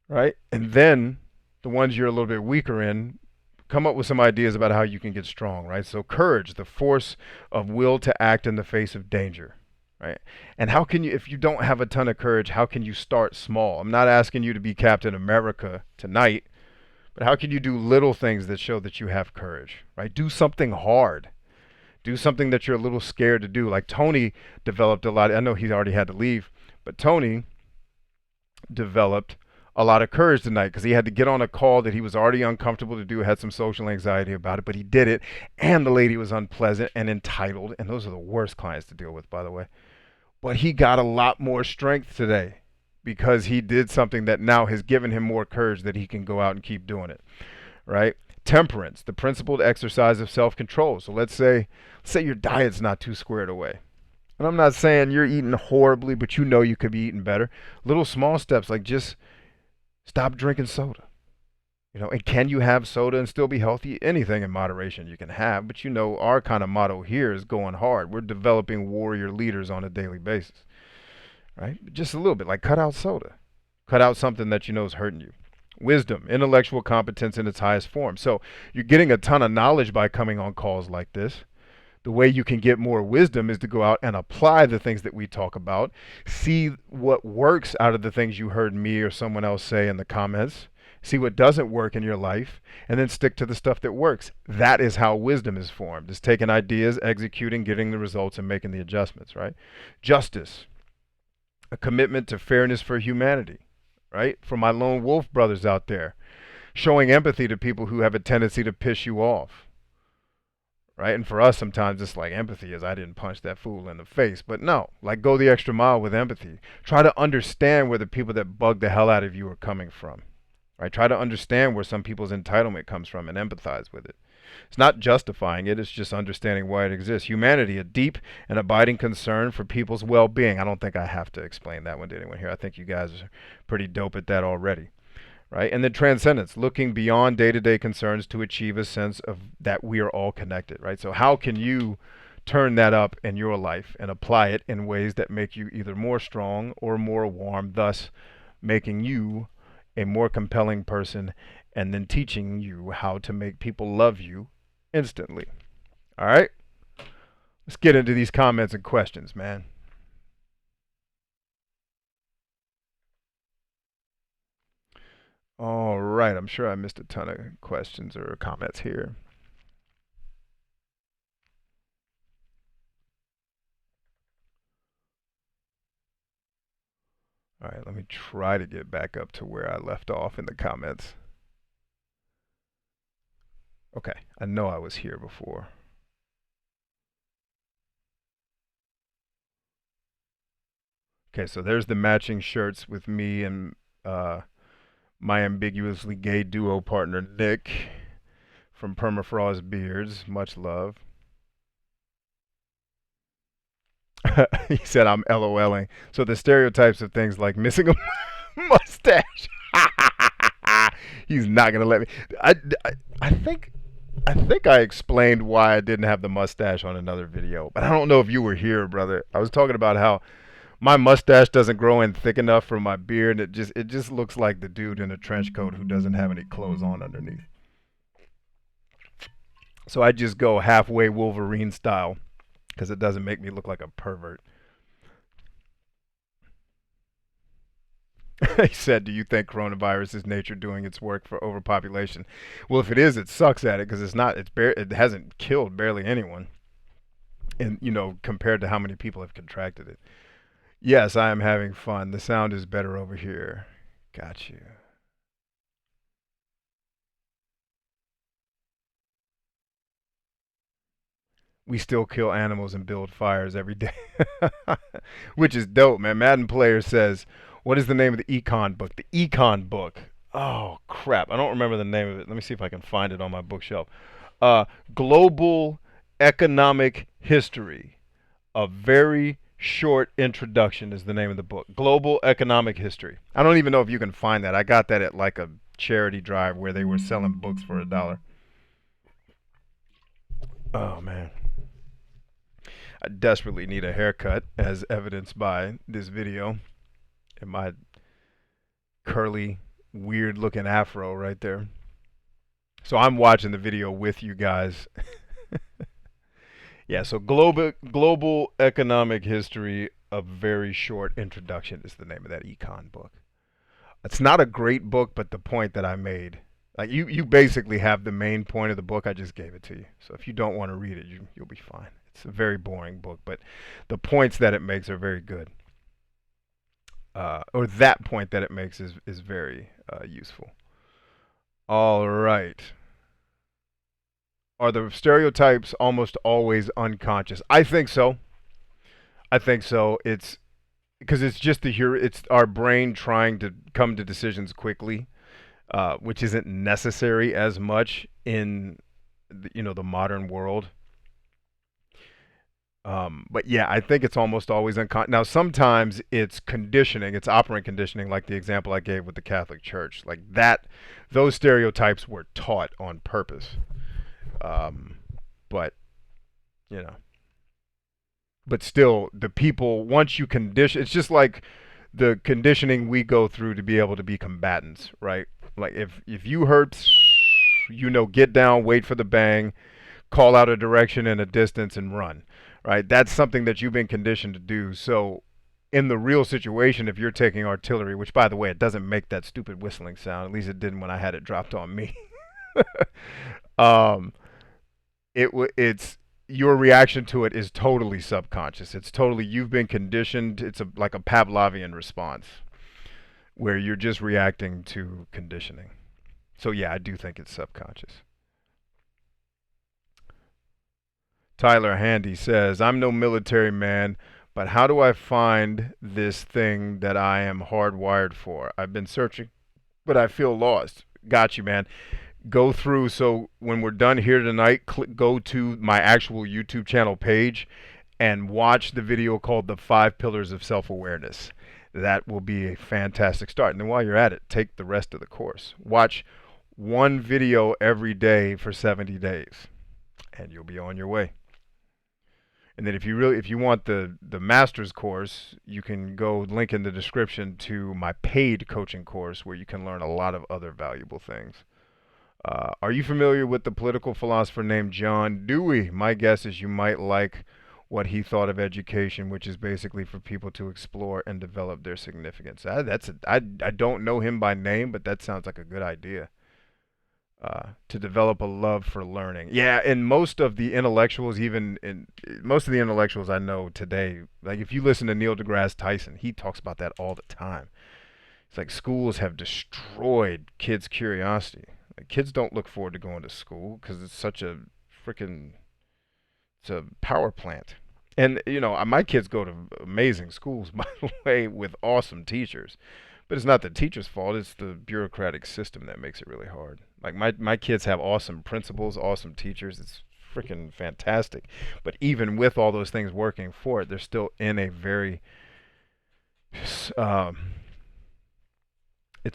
Speaker 1: right? And then the ones you're a little bit weaker in, come up with some ideas about how you can get strong, right? So courage, the force of will to act in the face of danger, right? And how can you, if you don't have a ton of courage, how can you start small? I'm not asking you to be Captain America tonight, but how can you do little things that show that you have courage, right? Do something hard. Do something that you're a little scared to do. Like Tony developed a lot. I know he already had to leave, but Tony developed a lot of courage tonight because he had to get on a call that he was already uncomfortable to do, had some social anxiety about it, but he did it. And the lady was unpleasant and entitled. And those are the worst clients to deal with, by the way. But he got a lot more strength today because he did something that now has given him more courage that he can go out and keep doing it, right? Temperance, the principled exercise of self-control. So let's say your diet's not too squared away. And I'm not saying you're eating horribly, but you could be eating better. Little small steps like just stop drinking soda. And can you have soda and still be healthy? Anything in moderation you can have, but our kind of motto here is going hard. We're developing warrior leaders on a daily basis, right? Just a little bit, like cut out soda. Cut out something that is hurting you. Wisdom, intellectual competence in its highest form. So you're getting a ton of knowledge by coming on calls like this. The way you can get more wisdom is to go out and apply the things that we talk about. See what works out of the things you heard me or someone else say in the comments. See what doesn't work in your life, and then stick to the stuff that works. That is how wisdom is formed. It's taking ideas, executing, getting the results, and making the adjustments, right? Justice, a commitment to fairness for humanity, right? For my lone wolf brothers out there, showing empathy to people who have a tendency to piss you off, right? And for us, sometimes it's like empathy is I didn't punch that fool in the face. But no, like go the extra mile with empathy. Try to understand where the people that bug the hell out of you are coming from, right? Try to understand where some people's entitlement comes from and empathize with it. It's not justifying it, it's just understanding why it exists. Humanity, a deep and abiding concern for people's well being. I don't think I have to explain that one to anyone here. I think you guys are pretty dope at that already. Right? And then transcendence, looking beyond day-to-day concerns to achieve a sense of that we are all connected, right? So how can you turn that up in your life and apply it in ways that make you either more strong or more warm, thus making you a more compelling person and then teaching you how to make people love you instantly. All right? Let's get into these comments and questions, man. All right, I'm sure I missed a ton of questions or comments here. All right, let me try to get back up to where I left off in the comments. Okay, I know I was here before. Okay, so there's the matching shirts with me and my ambiguously gay duo partner, Nick, from Permafrost Beards. Much love. He said I'm LOLing. So the stereotypes of things like missing a mustache. He's not gonna let me. I think I explained why I didn't have the mustache on another video, but I don't know if you were here, brother. I was talking about how my mustache doesn't grow in thick enough for my beard. It just looks like the dude in a trench coat who doesn't have any clothes on underneath. So I just go halfway Wolverine style because it doesn't make me look like a pervert. He said, "Do you think coronavirus is nature doing its work for overpopulation?" Well, if it is, it sucks at it because it's not. It hasn't killed barely anyone, and compared to how many people have contracted it. Yes, I am having fun. The sound is better over here. Got you. We still kill animals and build fires every day, which is dope, man. Madden Player says, "What is the name of the econ book?" The econ book. Oh crap! I don't remember the name of it. Let me see if I can find it on my bookshelf. Uh, Global Economic History. A very short introduction is the name of the book. Global Economic History. I don't even know if you can find that. I got that at like a charity drive where they were selling books for $1. Oh man. I desperately need a haircut, as evidenced by this video and my curly, weird looking afro right there. So I'm watching the video with you guys. Yeah, so global economic history, a very short introduction is the name of that econ book. It's not a great book, but the point that I made, like you basically have the main point of the book. I just gave it to you. So if you don't want to read it, you'll be fine. It's a very boring book, but the points that it makes are very good. Or that point that it makes is very useful. All right. Are the stereotypes almost always unconscious? I think so. I think so. It's because it's just it's our brain trying to come to decisions quickly, which isn't necessary as much in the modern world. But yeah, I think it's almost always unconscious. Now, sometimes it's conditioning, it's operant conditioning, like the example I gave with the Catholic Church. Like that, those stereotypes were taught on purpose. But you know, but still, the people once you condition, it's just like the conditioning we go through to be able to be combatants, right? Like if you hurt, get down, wait for the bang, call out a direction and a distance and run, right? That's something that you've been conditioned to do. So in the real situation, if you're taking artillery, which by the way, it doesn't make that stupid whistling sound, at least it didn't when I had it dropped on me. um, it's your reaction to it is totally subconscious. It's totally you've been conditioned. It's like a Pavlovian response where you're just reacting to conditioning. So yeah, I do think it's subconscious. Tyler Handy says, I'm no military man, but how do I find this thing that I am hardwired for? I've been searching, but I feel lost. Got you, man. Go through. So when we're done here tonight, go to my actual YouTube channel page and watch the video called The 5 Pillars of Self-Awareness. That will be a fantastic start. And then while you're at it, take the rest of the course. Watch one video every day for 70 days, and you'll be on your way. And then if you want the master's course, you can go link in the description to my paid coaching course where you can learn a lot of other valuable things. Are you familiar with the political philosopher named John Dewey? My guess is you might like what he thought of education, which is basically for people to explore and develop their significance. I don't know him by name, but that sounds like a good idea. To develop a love for learning. Yeah, and most of the intellectuals, most of the intellectuals I know today, like if you listen to Neil deGrasse Tyson, he talks about that all the time. It's like schools have destroyed kids' curiosity. Like kids don't look forward to going to school because it's such a it's a power plant. And my kids go to amazing schools, by the way, with awesome teachers. But it's not the teacher's fault. It's the bureaucratic system that makes it really hard. Like my kids have awesome principals, awesome teachers. It's freaking fantastic. But even with all those things working for it, they're still in a very it's a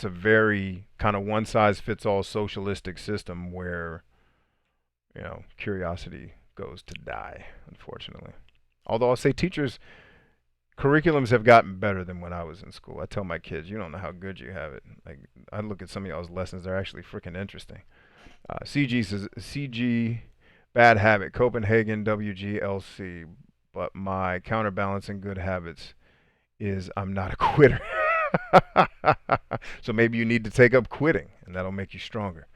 Speaker 1: very kind of one size fits all socialistic system where curiosity goes to die, unfortunately. Although I'll say curriculums have gotten better than when I was in school. I tell my kids, you don't know how good you have it. Like I look at some of y'all's lessons; they're actually freaking interesting. CG says CG bad habit Copenhagen WGLC, but my counterbalance in good habits is I'm not a quitter. So maybe you need to take up quitting, and that'll make you stronger.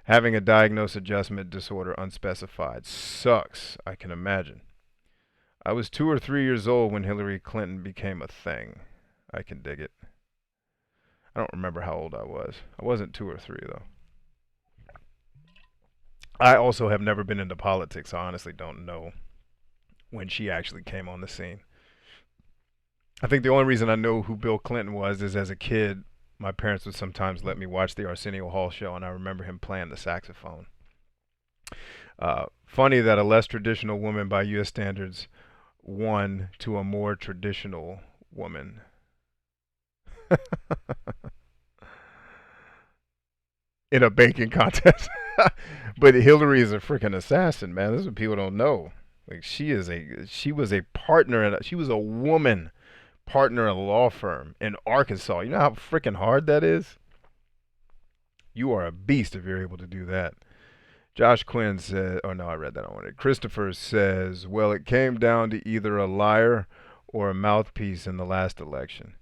Speaker 1: Having a diagnosed adjustment disorder unspecified sucks. I can imagine. I was 2 or 3 years old when Hillary Clinton became a thing. I can dig it. I don't remember how old I was. I wasn't 2 or 3, though. I also have never been into politics. I honestly don't know when she actually came on the scene. I think the only reason I know who Bill Clinton was is as a kid, my parents would sometimes let me watch the Arsenio Hall show, and I remember him playing the saxophone. Funny that a less traditional woman by U.S. standards won to a more traditional woman. In a baking contest. But Hillary is a freaking assassin, man. This is what people don't know. Like she was a partner she was a woman partner in a law firm in Arkansas. You know how freaking hard that is? You are a beast if you're able to do that. Josh Quinn says, oh no, I read that already. Christopher says, well, it came down to either a liar or a mouthpiece in the last election.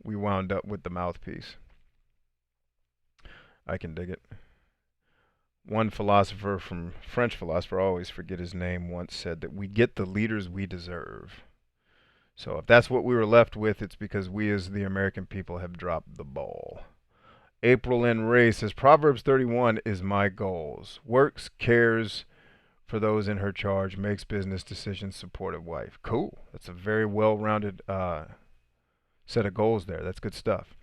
Speaker 1: We wound up with the mouthpiece. I can dig it. One philosopher French philosopher, I always forget his name, once said that we get the leaders we deserve. So if that's what we were left with, it's because we as the American people have dropped the ball. April N. Ray says, Proverbs 31 is my goals. Works, cares for those in her charge, makes business decisions, supportive wife. Cool. That's a very well-rounded set of goals there. That's good stuff.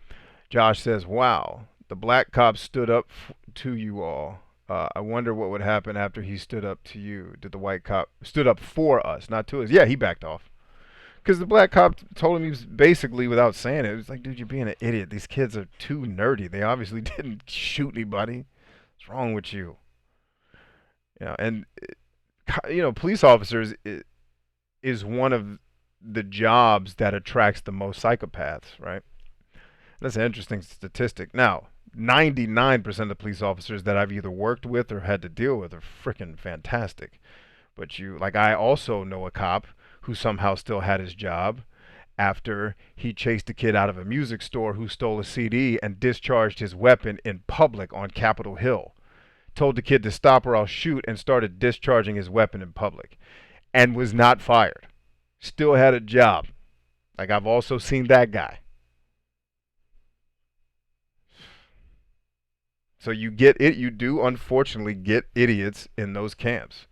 Speaker 1: Josh says, wow, the black cop stood up to you all. I wonder what would happen after he stood up to you. Did the white cop stood up for us, not to us? Yeah, he backed off. Because the black cop told him, he was basically, without saying it, was like, dude, you're being an idiot. These kids are too nerdy. They obviously didn't shoot anybody. What's wrong with you? And police officers is one of the jobs that attracts the most psychopaths, right? That's an interesting statistic. Now, 99% of the police officers that I've either worked with or had to deal with are freaking fantastic. But I also know a cop who somehow still had his job after he chased a kid out of a music store who stole a CD and discharged his weapon in public on Capitol Hill. Told the kid to stop or I'll shoot, and started discharging his weapon in public and was not fired. Still had a job. I've also seen that guy. So you do unfortunately get idiots in those camps.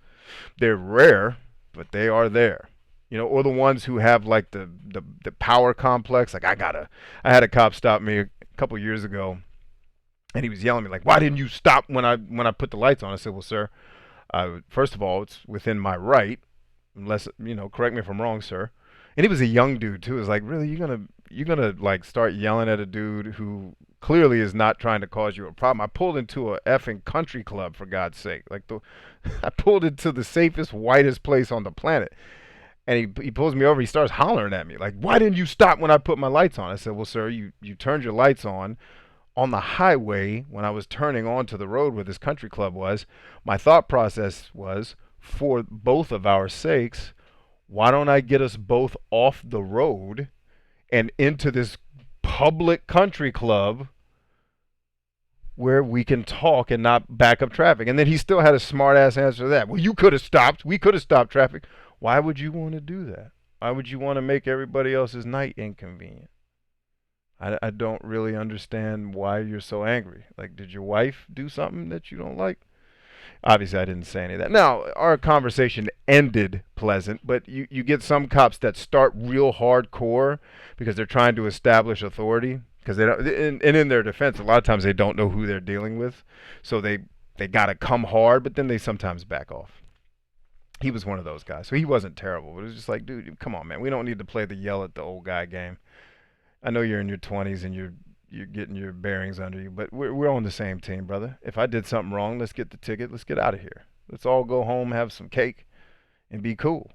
Speaker 1: They're rare, but they are there. Or the ones who have like the power complex. Like I had a cop stop me a couple years ago, and he was yelling at me like, "Why didn't you stop when I put the lights on?" I said, "Well, sir, first of all, it's within my right, unless correct me if I'm wrong, sir." And he was a young dude too. It was like, really, you're gonna like start yelling at a dude who clearly is not trying to cause you a problem. I pulled into a effing country club, for God's sake. I pulled into the safest, whitest place on the planet. And he pulls me over. He starts hollering at me like, "Why didn't you stop when I put my lights on?" I said, "Well, sir, you turned your lights on the highway when I was turning onto the road where this country club was. My thought process was, for both of our sakes, why don't I get us both off the road and into this public country club where we can talk and not back up traffic?" And then he still had a smart ass answer to that. "Well, you could have stopped. We could have stopped traffic." Why would you want to do that? Why would you want to make everybody else's night inconvenient? I don't really understand why you're so angry. Like, did your wife do something that you don't like? Obviously, I didn't say any of that. Now, our conversation ended pleasant, but you get some cops that start real hardcore because they're trying to establish authority. Because they don't, and in their defense, a lot of times they don't know who they're dealing with, so they got to come hard, but then they sometimes back off. He was one of those guys, so he wasn't terrible, but it was just like, dude, come on, man, we don't need to play the yell at the old guy game. I know you're in your 20s and you're getting your bearings under you, but we're on the same team, brother. If I did something wrong, let's get the ticket. Let's get out of here. Let's all go home, have some cake, and be cool.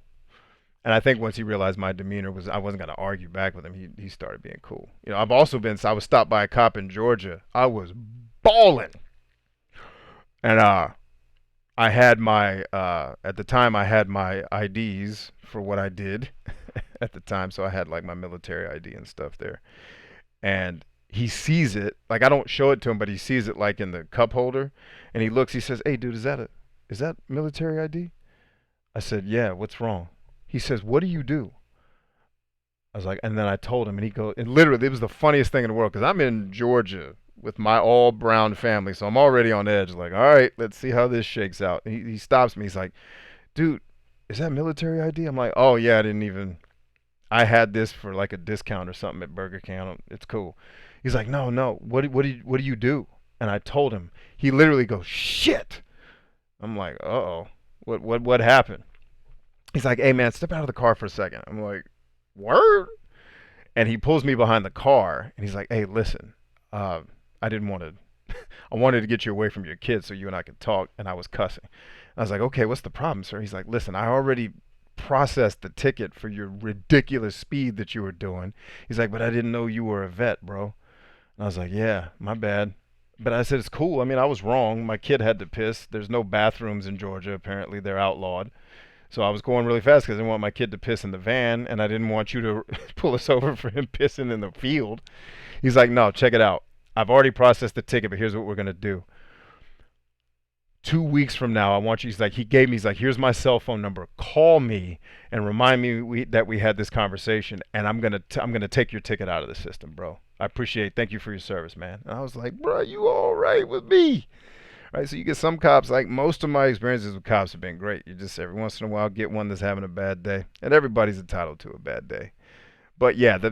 Speaker 1: And I think once he realized my demeanor was, I wasn't going to argue back with him, he started being cool. I've also I was stopped by a cop in Georgia. I was bawling. And I had at the time, I had my IDs for what I did at the time. So I had like my military ID and stuff there. And he sees it, like I don't show it to him, but he sees it like in the cup holder. And he looks, he says, "Hey, dude, is that military ID?" I said, "Yeah, what's wrong?" He says, "What do you do?" I was like, and then I told him, and he goes, and literally, it was the funniest thing in the world because I'm in Georgia with my all brown family, so I'm already on edge. Like, all right, let's see how this shakes out. And he stops me. He's like, "Dude, is that military ID?" I'm like, "Oh yeah, I had this for like a discount or something at Burger King. It's cool." He's like, "No, no. What do you do?" And I told him. He literally goes, "Shit." I'm like, "Uh-oh. What happened?" He's like, "Hey man, step out of the car for a second." I'm like, "Word?" And he pulls me behind the car and he's like, "Hey, listen. I didn't want to I wanted to get you away from your kids so you and I could talk," and I was cussing. I was like, "Okay, what's the problem, sir?" He's like, "Listen, I already processed the ticket for your ridiculous speed that you were doing." He's like, "But I didn't know you were a vet, bro." And I was like, "Yeah, my bad." But I said, "It's cool. I mean, I was wrong. My kid had to piss. There's no bathrooms in Georgia. Apparently, they're outlawed." So I was going really fast because I didn't want my kid to piss in the van, and I didn't want you to pull us over for him pissing in the field. He's like, "No, check it out. I've already processed the ticket, but here's what we're going to do. 2 weeks from now, I want you," he's like, "Here's my cell phone number. Call me and remind me that we had this conversation, and I'm gonna take your ticket out of the system, bro. I appreciate. Thank you for your service, man." And I was like, "Bro, you all right with me?" Right? So you get some cops. Like most of my experiences with cops have been great. You just every once in a while get one that's having a bad day, and everybody's entitled to a bad day. But yeah, the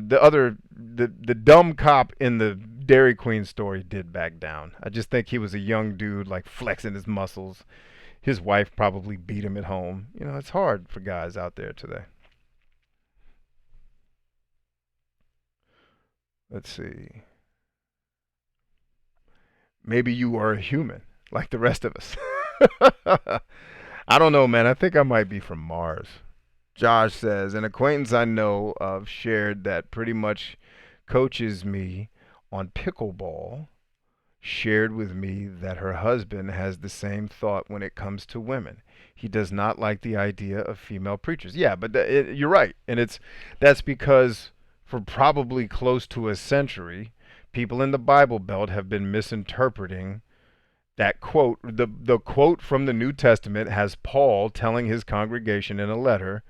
Speaker 1: dumb cop in the Dairy Queen story did back down. I just think he was a young dude like flexing his muscles. His wife probably beat him at home. It's hard for guys out there today. Let's see. Maybe you are a human like the rest of us. I don't know, man. I think I might be from Mars. Josh says, "An acquaintance I know of shared that pretty much coaches me on pickleball shared with me that her husband has the same thought when it comes to women. He does not like the idea of female preachers." Yeah, but you're right. And that's because for probably close to a century, people in the Bible Belt have been misinterpreting that quote. The quote from the New Testament has Paul telling his congregation in a letter,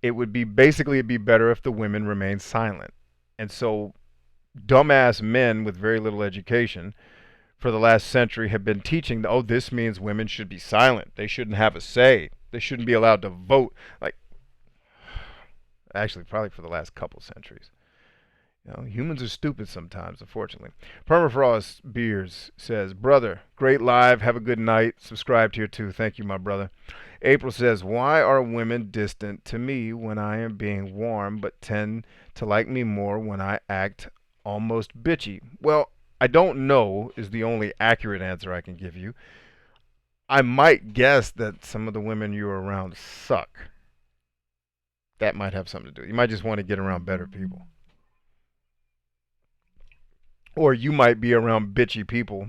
Speaker 1: it'd be better if the women remained silent. And so dumbass men with very little education for the last century have been teaching, oh, this means women should be silent. They shouldn't have a say. They shouldn't be allowed to vote. Like, actually, probably for the last couple centuries. You know, humans are stupid sometimes, unfortunately. Permafrost Beers says, brother, great live. Have a good night. Subscribe to your too. Thank you, my brother. April says, why are women distant to me when I am being warm, but tend to like me more when I act almost bitchy? Well, I don't know is the only accurate answer I can give you. I might guess that some of the women you're around suck. That might have something to do. You might just want to get around better people. Or you might be around bitchy people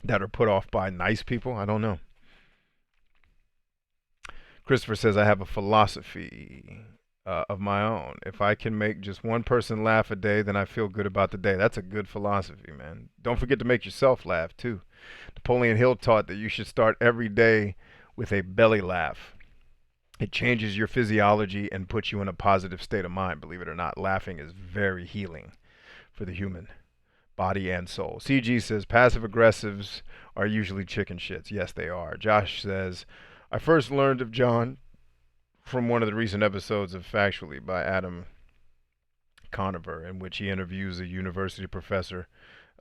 Speaker 1: that are put off by nice people. I don't know. Christopher says, I have a philosophy of my own. If I can make just one person laugh a day, then I feel good about the day. That's a good philosophy, man. Don't forget to make yourself laugh, too. Napoleon Hill taught that you should start every day with a belly laugh. It changes your physiology and puts you in a positive state of mind. Believe it or not, laughing is very healing for the human body and soul. CG says, passive aggressives are usually chicken shits. Yes, they are. Josh says, I first learned of John from one of the recent episodes of Factually by Adam Conover, in which he interviews a university professor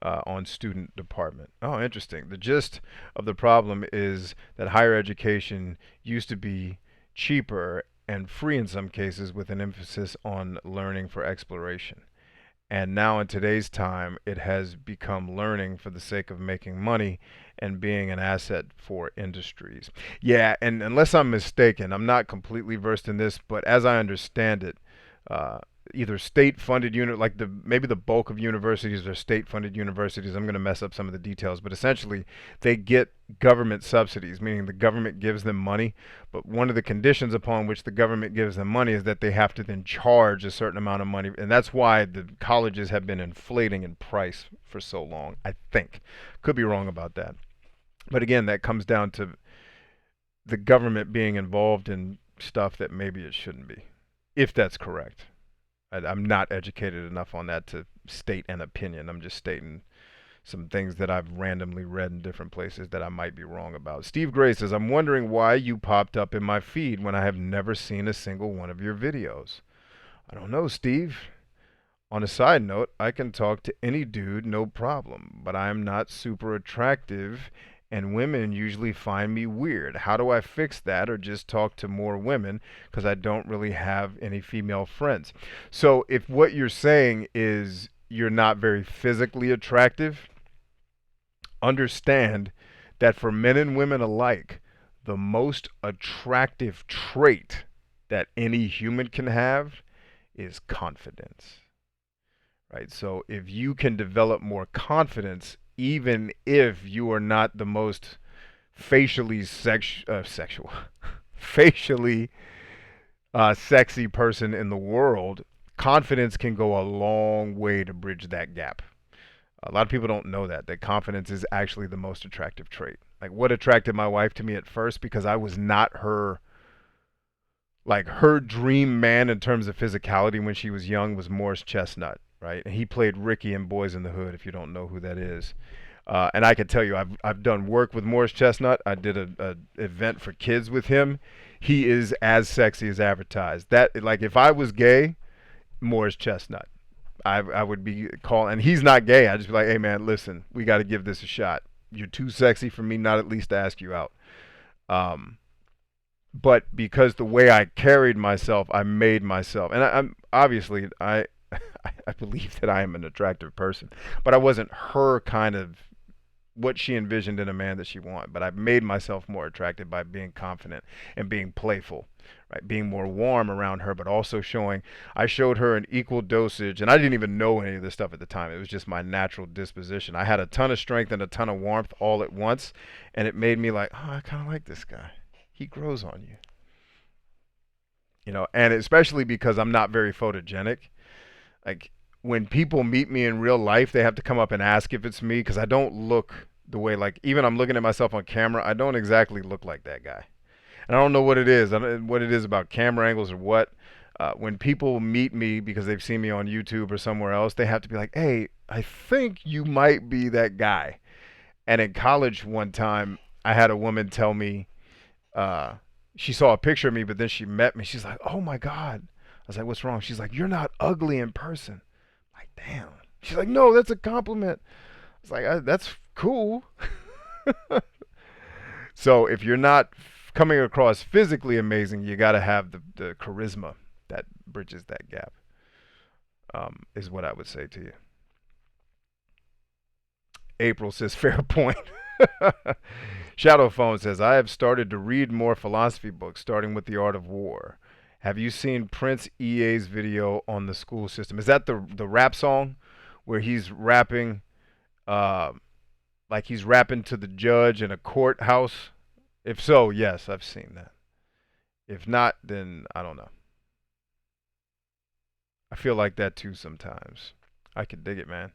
Speaker 1: on student department. Oh, interesting. The gist of the problem is that higher education used to be cheaper and free in some cases, with an emphasis on learning for exploration. And now in today's time, it has become learning for the sake of making money and being an asset for industries. Yeah, and unless I'm mistaken, I'm not completely versed in this, but as I understand it, either state-funded like maybe the bulk of universities are state-funded universities. I'm going to mess up some of the details, but essentially they get government subsidies, meaning the government gives them money. But one of the conditions upon which the government gives them money is that they have to then charge a certain amount of money, and that's why the colleges have been inflating in price for so long. I think, could be wrong about that, but again, that comes down to the government being involved in stuff that maybe it shouldn't be, if that's correct. I'm not educated enough on that to state an opinion. I'm just stating some things that I've randomly read in different places that I might be wrong about. Steve Gray says, I'm wondering why you popped up in my feed when I have never seen a single one of your videos. I don't know, Steve. On a side note, I can talk to any dude, no problem, but I'm not super attractive and women usually find me weird. How do I fix that, or just talk to more women, because I don't really have any female friends? So if what you're saying is you're not very physically attractive, understand that for men and women alike, the most attractive trait that any human can have is confidence. Right? So if you can develop more confidence, even if you are not the most facially sexual, facially sexy person in the world, confidence can go a long way to bridge that gap. A lot of people don't know that confidence is actually the most attractive trait. Like, what attracted my wife to me at first, because I was not her dream man in terms of physicality when she was young, was Morris Chestnut. Right, and he played Ricky in Boys in the Hood, if you don't know who that is. And I can tell you, I've done work with Morris Chestnut. I did a event for kids with him. He is as sexy as advertised. That, like, if I was gay, Morris Chestnut, I would be calling. And he's not gay. I'd just be like, hey man, listen, we got to give this a shot. You're too sexy for me not at least to ask you out. But because the way I carried myself, I made myself, and I'm obviously I believe that I am an attractive person, but I wasn't her kind of what she envisioned in a man that she wanted. But I made myself more attractive by being confident and being playful, right? Being more warm around her, but also I showed her an equal dosage, and I didn't even know any of this stuff at the time. It was just my natural disposition. I had a ton of strength and a ton of warmth all at once, and it made me like, oh, I kind of like this guy. He grows on you. You know, and especially because I'm not very photogenic. Like, when people meet me in real life, they have to come up and ask if it's me, because I don't look the way, like, even I'm looking at myself on camera, I don't exactly look like that guy. And I don't know what it is. I don't know what it is about camera angles or what. When people meet me because they've seen me on YouTube or somewhere else, they have to be like, hey, I think you might be that guy. And in college one time, I had a woman tell me, she saw a picture of me, but then she met me. She's like, "Oh my God." I was like, "What's wrong?" She's like, "You're not ugly in person." I'm like, damn. She's like, "No, that's a compliment." I was like, "That's cool." So if you're not coming across physically amazing, you got to have the charisma that bridges that gap. Is what I would say to you. April says, "Fair point." Shadow Phone says, "I have started to read more philosophy books, starting with The Art of War. Have you seen Prince EA's video on the school system? Is that the rap song where he's rapping, uh, like he's rapping to the judge in a courthouse? If so, yes, I've seen that. If not, then I don't know. I feel like that too sometimes. I can dig it, man."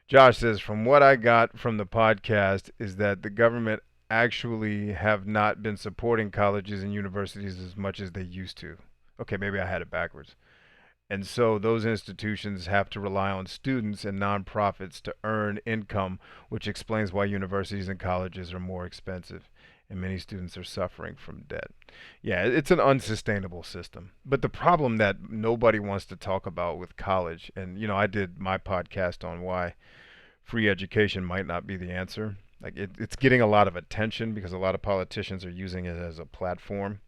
Speaker 1: Josh says, "From what I got from the podcast is that the government actually have not been supporting colleges and universities as much as they used to." Okay, maybe I had it backwards. "And so those institutions have to rely on students and nonprofits to earn income, which explains why universities and colleges are more expensive. And many students are suffering from debt." Yeah, it's an unsustainable system. But the problem that nobody wants to talk about with college, and I did my podcast on why free education might not be the answer. Like it's getting a lot of attention because a lot of politicians are using it as a platform.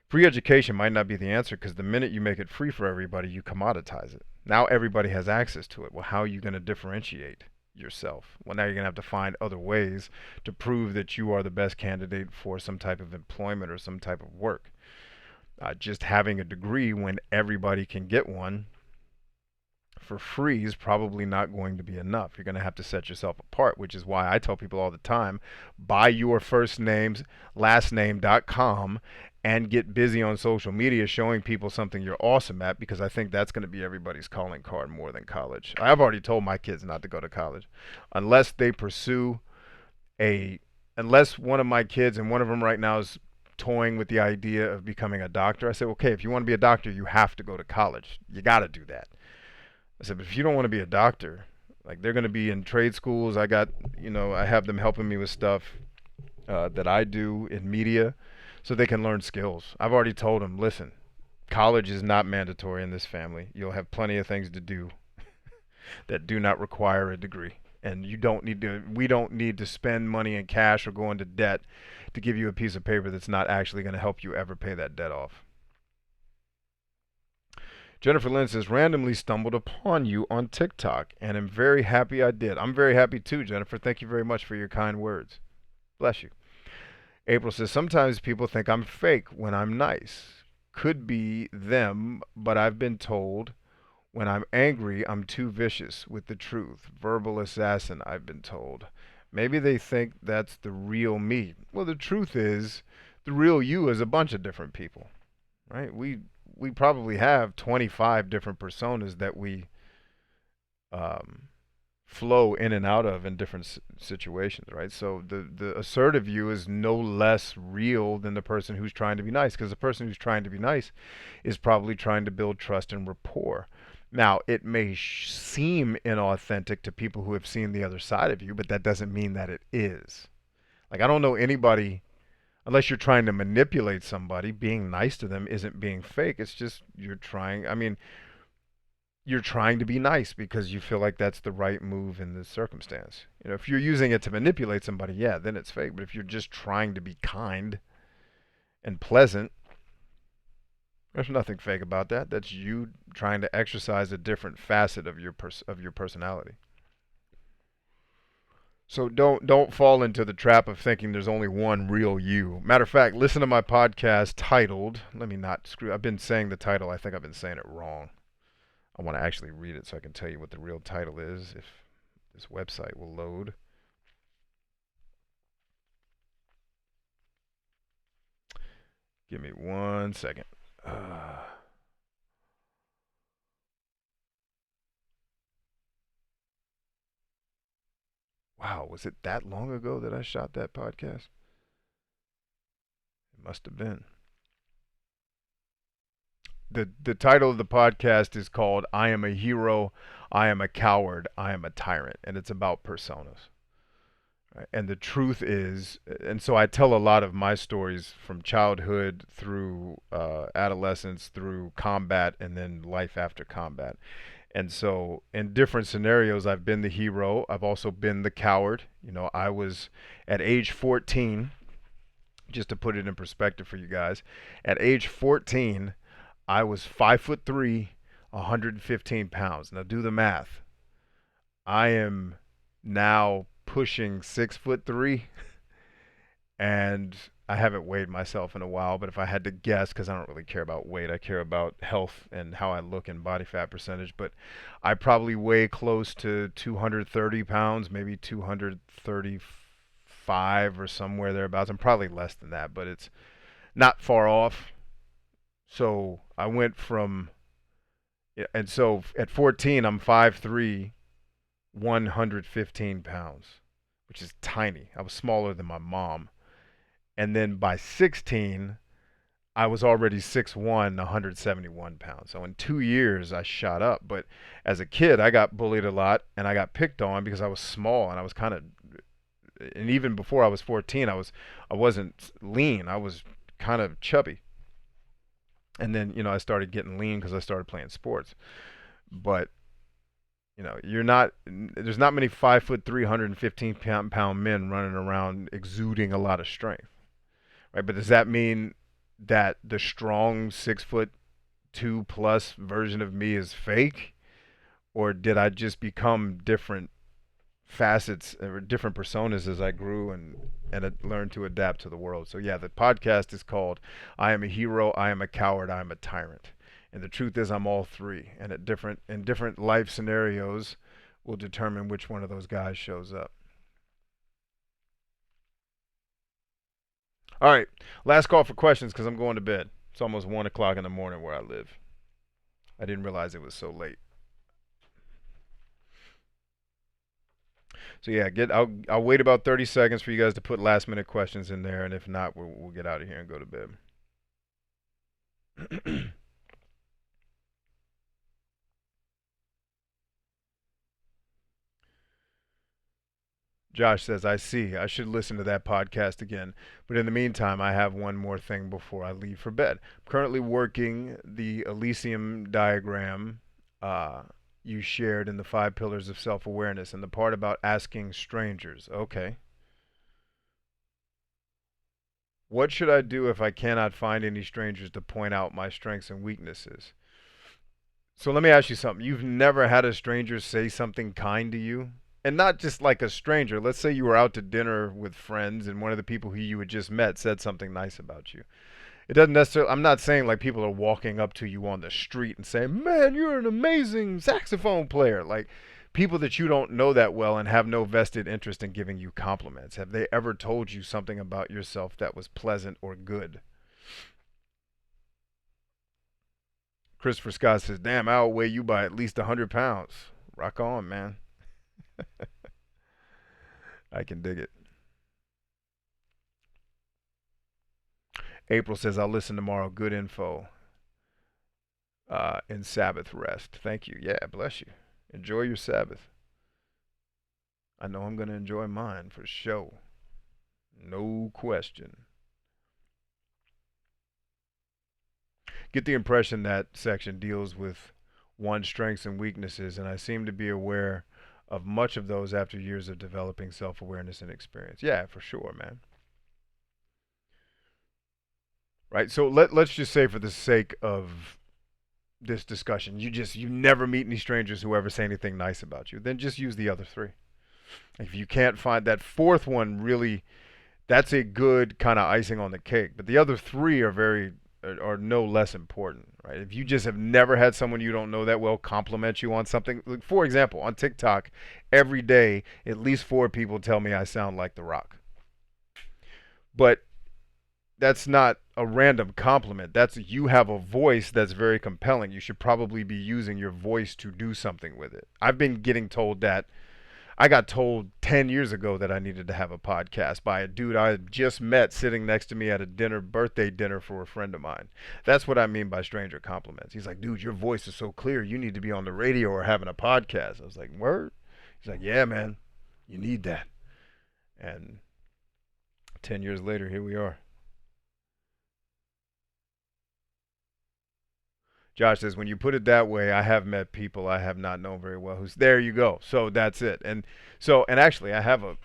Speaker 1: Free education might not be the answer because the minute you make it free for everybody, you commoditize it. Now everybody has access to it. Well, how are you going to differentiate yourself? Well, now you're going to have to find other ways to prove that you are the best candidate for some type of employment or some type of work. Just having a degree when everybody can get one for free is probably not going to be enough. You're going to have to set yourself apart, which is why I tell people all the time, buy your first name's lastname.com and get busy on social media showing people something you're awesome at, because I think that's going to be everybody's calling card more than college. I've already told my kids not to go to college unless they pursue a unless one of my kids, and one of them right now is toying with the idea of becoming a doctor. I said, okay, if you want to be a doctor, you have to go to college. You got to do that. I said, but if you don't want to be a doctor, like they're going to be in trade schools. I have them helping me with stuff that I do in media so they can learn skills. I've already told them, listen, college is not mandatory in this family. You'll have plenty of things to do that do not require a degree. And we don't need to spend money in cash or go into debt to give you a piece of paper that's not actually going to help you ever pay that debt off. Jennifer Lynn says, "Randomly stumbled upon you on TikTok and am very happy I did." I'm very happy too, Jennifer. Thank you very much for your kind words. Bless you. April says, "Sometimes people think I'm fake when I'm nice. Could be them, but I've been told when I'm angry, I'm too vicious with the truth. Verbal assassin, I've been told. Maybe they think that's the real me." Well, the truth is, the real you is a bunch of different people, right? We probably have 25 different personas that we um, flow in and out of in different situations, right? So the assertive you is no less real than the person who's trying to be nice, because the person who's trying to be nice is probably trying to build trust and rapport. Now, it may seem inauthentic to people who have seen the other side of you, but that doesn't mean that it is. Like, I don't know anybody, unless you're trying to manipulate somebody, being nice to them isn't being fake. It's just you're trying to be nice because you feel like that's the right move in this circumstance. If you're using it to manipulate somebody, yeah, then it's fake. But if you're just trying to be kind and pleasant, there's nothing fake about that. That's you trying to exercise a different facet of your personality. So don't fall into the trap of thinking there's only one real you. Matter of fact, listen to my podcast titled, let me not screw, I've been saying the title, I think I've been saying it wrong. I want to actually read it so I can tell you what the real title is, if this website will load. Give me 1 second. Wow, was it that long ago that I shot that podcast? It must have been. The title of the podcast is called "I Am a Hero, I Am a Coward, I Am a Tyrant," and it's about personas. Right? And the truth is, and so I tell a lot of my stories from childhood through adolescence, through combat, and then life after combat. And so, in different scenarios, I've been the hero. I've also been the coward. You know, I was at age 14, just to put it in perspective for you guys. At age 14, I was 5'3", 115 pounds. Now, do the math. I am now pushing 6'3", and I haven't weighed myself in a while, but if I had to guess, because I don't really care about weight, I care about health and how I look and body fat percentage, but I probably weigh close to 230 pounds, maybe 235 or somewhere thereabouts. I'm probably less than that, but it's not far off. So I went from, yeah, and so at 14, I'm 5'3", 115 pounds, which is tiny. I was smaller than my mom. And then by 16, I was already 6'1", 171 pounds. So in 2 years, I shot up. But as a kid, I got bullied a lot and I got picked on because I was small and I was kind of, and even before I was 14, I wasn't lean. I was kind of chubby. And then, I started getting lean because I started playing sports. But there's not many 5'3", 115 pound men running around exuding a lot of strength. Right? But does that mean that the strong 6'2" plus version of me is fake, or did I just become different facets or different personas as I grew and learned to adapt to the world? So yeah, the podcast is called "I Am a Hero, I Am a Coward, I Am a Tyrant," and the truth is I'm all three, and in different life scenarios will determine which one of those guys shows up. All right, last call for questions because I'm going to bed. It's almost 1 o'clock in the morning where I live. I didn't realize it was so late. So yeah, I'll wait about 30 seconds for you guys to put last minute questions in there, and if not, we'll get out of here and go to bed. Josh says, I see. I should listen to that podcast again. But in the meantime, I have one more thing before I leave for bed. I'm currently working the Elysium diagram you shared in the 5 pillars of self-awareness and the part about asking strangers. Okay. What should I do if I cannot find any strangers to point out my strengths and weaknesses? So let me ask you something. You've never had a stranger say something kind to you? And not just like a stranger. Let's say you were out to dinner with friends and one of the people who you had just met said something nice about you. It doesn't necessarily, I'm not saying like people are walking up to you on the street and saying, "Man, you're an amazing saxophone player." Like people that you don't know that well and have no vested interest in giving you compliments. Have they ever told you something about yourself that was pleasant or good? Christopher Scott says, "Damn, I outweigh you by at least 100 pounds. Rock on, man." I can dig it. April says, "I'll listen tomorrow. Good info in Sabbath rest." Thank you. Yeah, bless you. Enjoy your Sabbath. I know I'm going to enjoy mine for sure. No question. Get the impression that section deals with one's strengths and weaknesses, and I seem to be aware of much of those after years of developing self-awareness and experience. Yeah, for sure, man. Right? So let's just say for the sake of this discussion, you never meet any strangers who ever say anything nice about you. Then just use the other three. If you can't find that fourth one, really, that's a good kind of icing on the cake. But the other three are no less important, right? If you just have never had someone you don't know that well compliment you on something, like for example, on TikTok, every day at least 4 people tell me I sound like The Rock. But that's not a random compliment. That's you have a voice that's very compelling. You should probably be using your voice to do something with it. I've been getting told that. I got told 10 years ago that I needed to have a podcast by a dude I had just met sitting next to me at a birthday dinner for a friend of mine. That's what I mean by stranger compliments. He's like, "Dude, your voice is so clear. You need to be on the radio or having a podcast." I was like, "Word?" He's like, "Yeah, man, you need that." And 10 years later, here we are. Josh says, when you put it that way, I have met people I have not known very well. Who's there? You go. So that's it. And actually, I have a.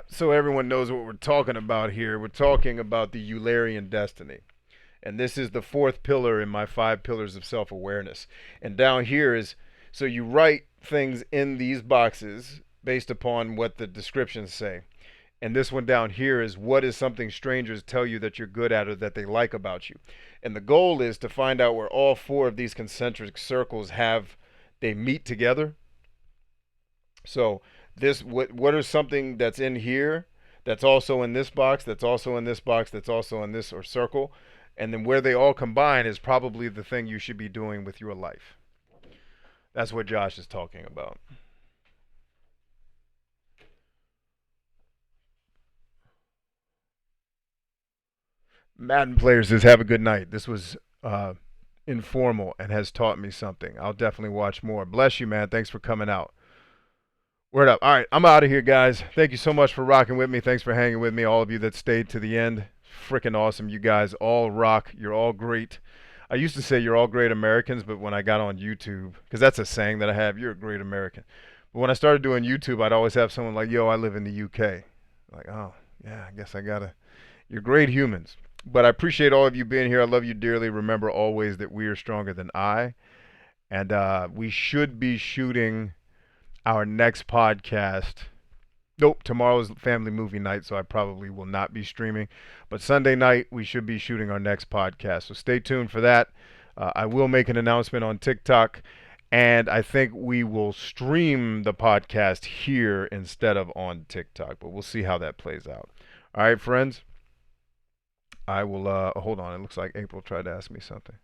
Speaker 1: So everyone knows what we're talking about here. We're talking about the Eulerian destiny. And this is the fourth pillar in my 5 pillars of self awareness. And down here is so you write things in these boxes based upon what the descriptions say. And this one down here is what is something strangers tell you that you're good at or that they like about you. And the goal is to find out where all 4 of these concentric circles they meet together. So what are something that's in here that's also in this box, that's also in this box, that's also in this or circle, and then where they all combine is probably the thing you should be doing with your life. That's what Josh is talking about. Madden Players says, have a good night. This was informal and has taught me something. I'll definitely watch more. Bless you, man. Thanks for coming out. Word up. All right, I'm out of here, guys. Thank you so much for rocking with me. Thanks for hanging with me, all of you that stayed to the end. Freaking awesome. You guys all rock. You're all great. I used to say you're all great Americans, but when I got on YouTube, because that's a saying that I have, you're a great American. But when I started doing YouTube, I'd always have someone like, yo, I live in the UK. Like, oh, yeah, I guess I got to. You're great humans. But I appreciate all of you being here. I love you dearly. Remember always that we are stronger than I. And we should be shooting our next podcast. Nope, tomorrow's family movie night, so I probably will not be streaming. But Sunday night, we should be shooting our next podcast. So stay tuned for that. I will make an announcement on TikTok. And I think we will stream the podcast here instead of on TikTok. But we'll see how that plays out. All right, friends. I will hold on. It looks like April tried to ask me something.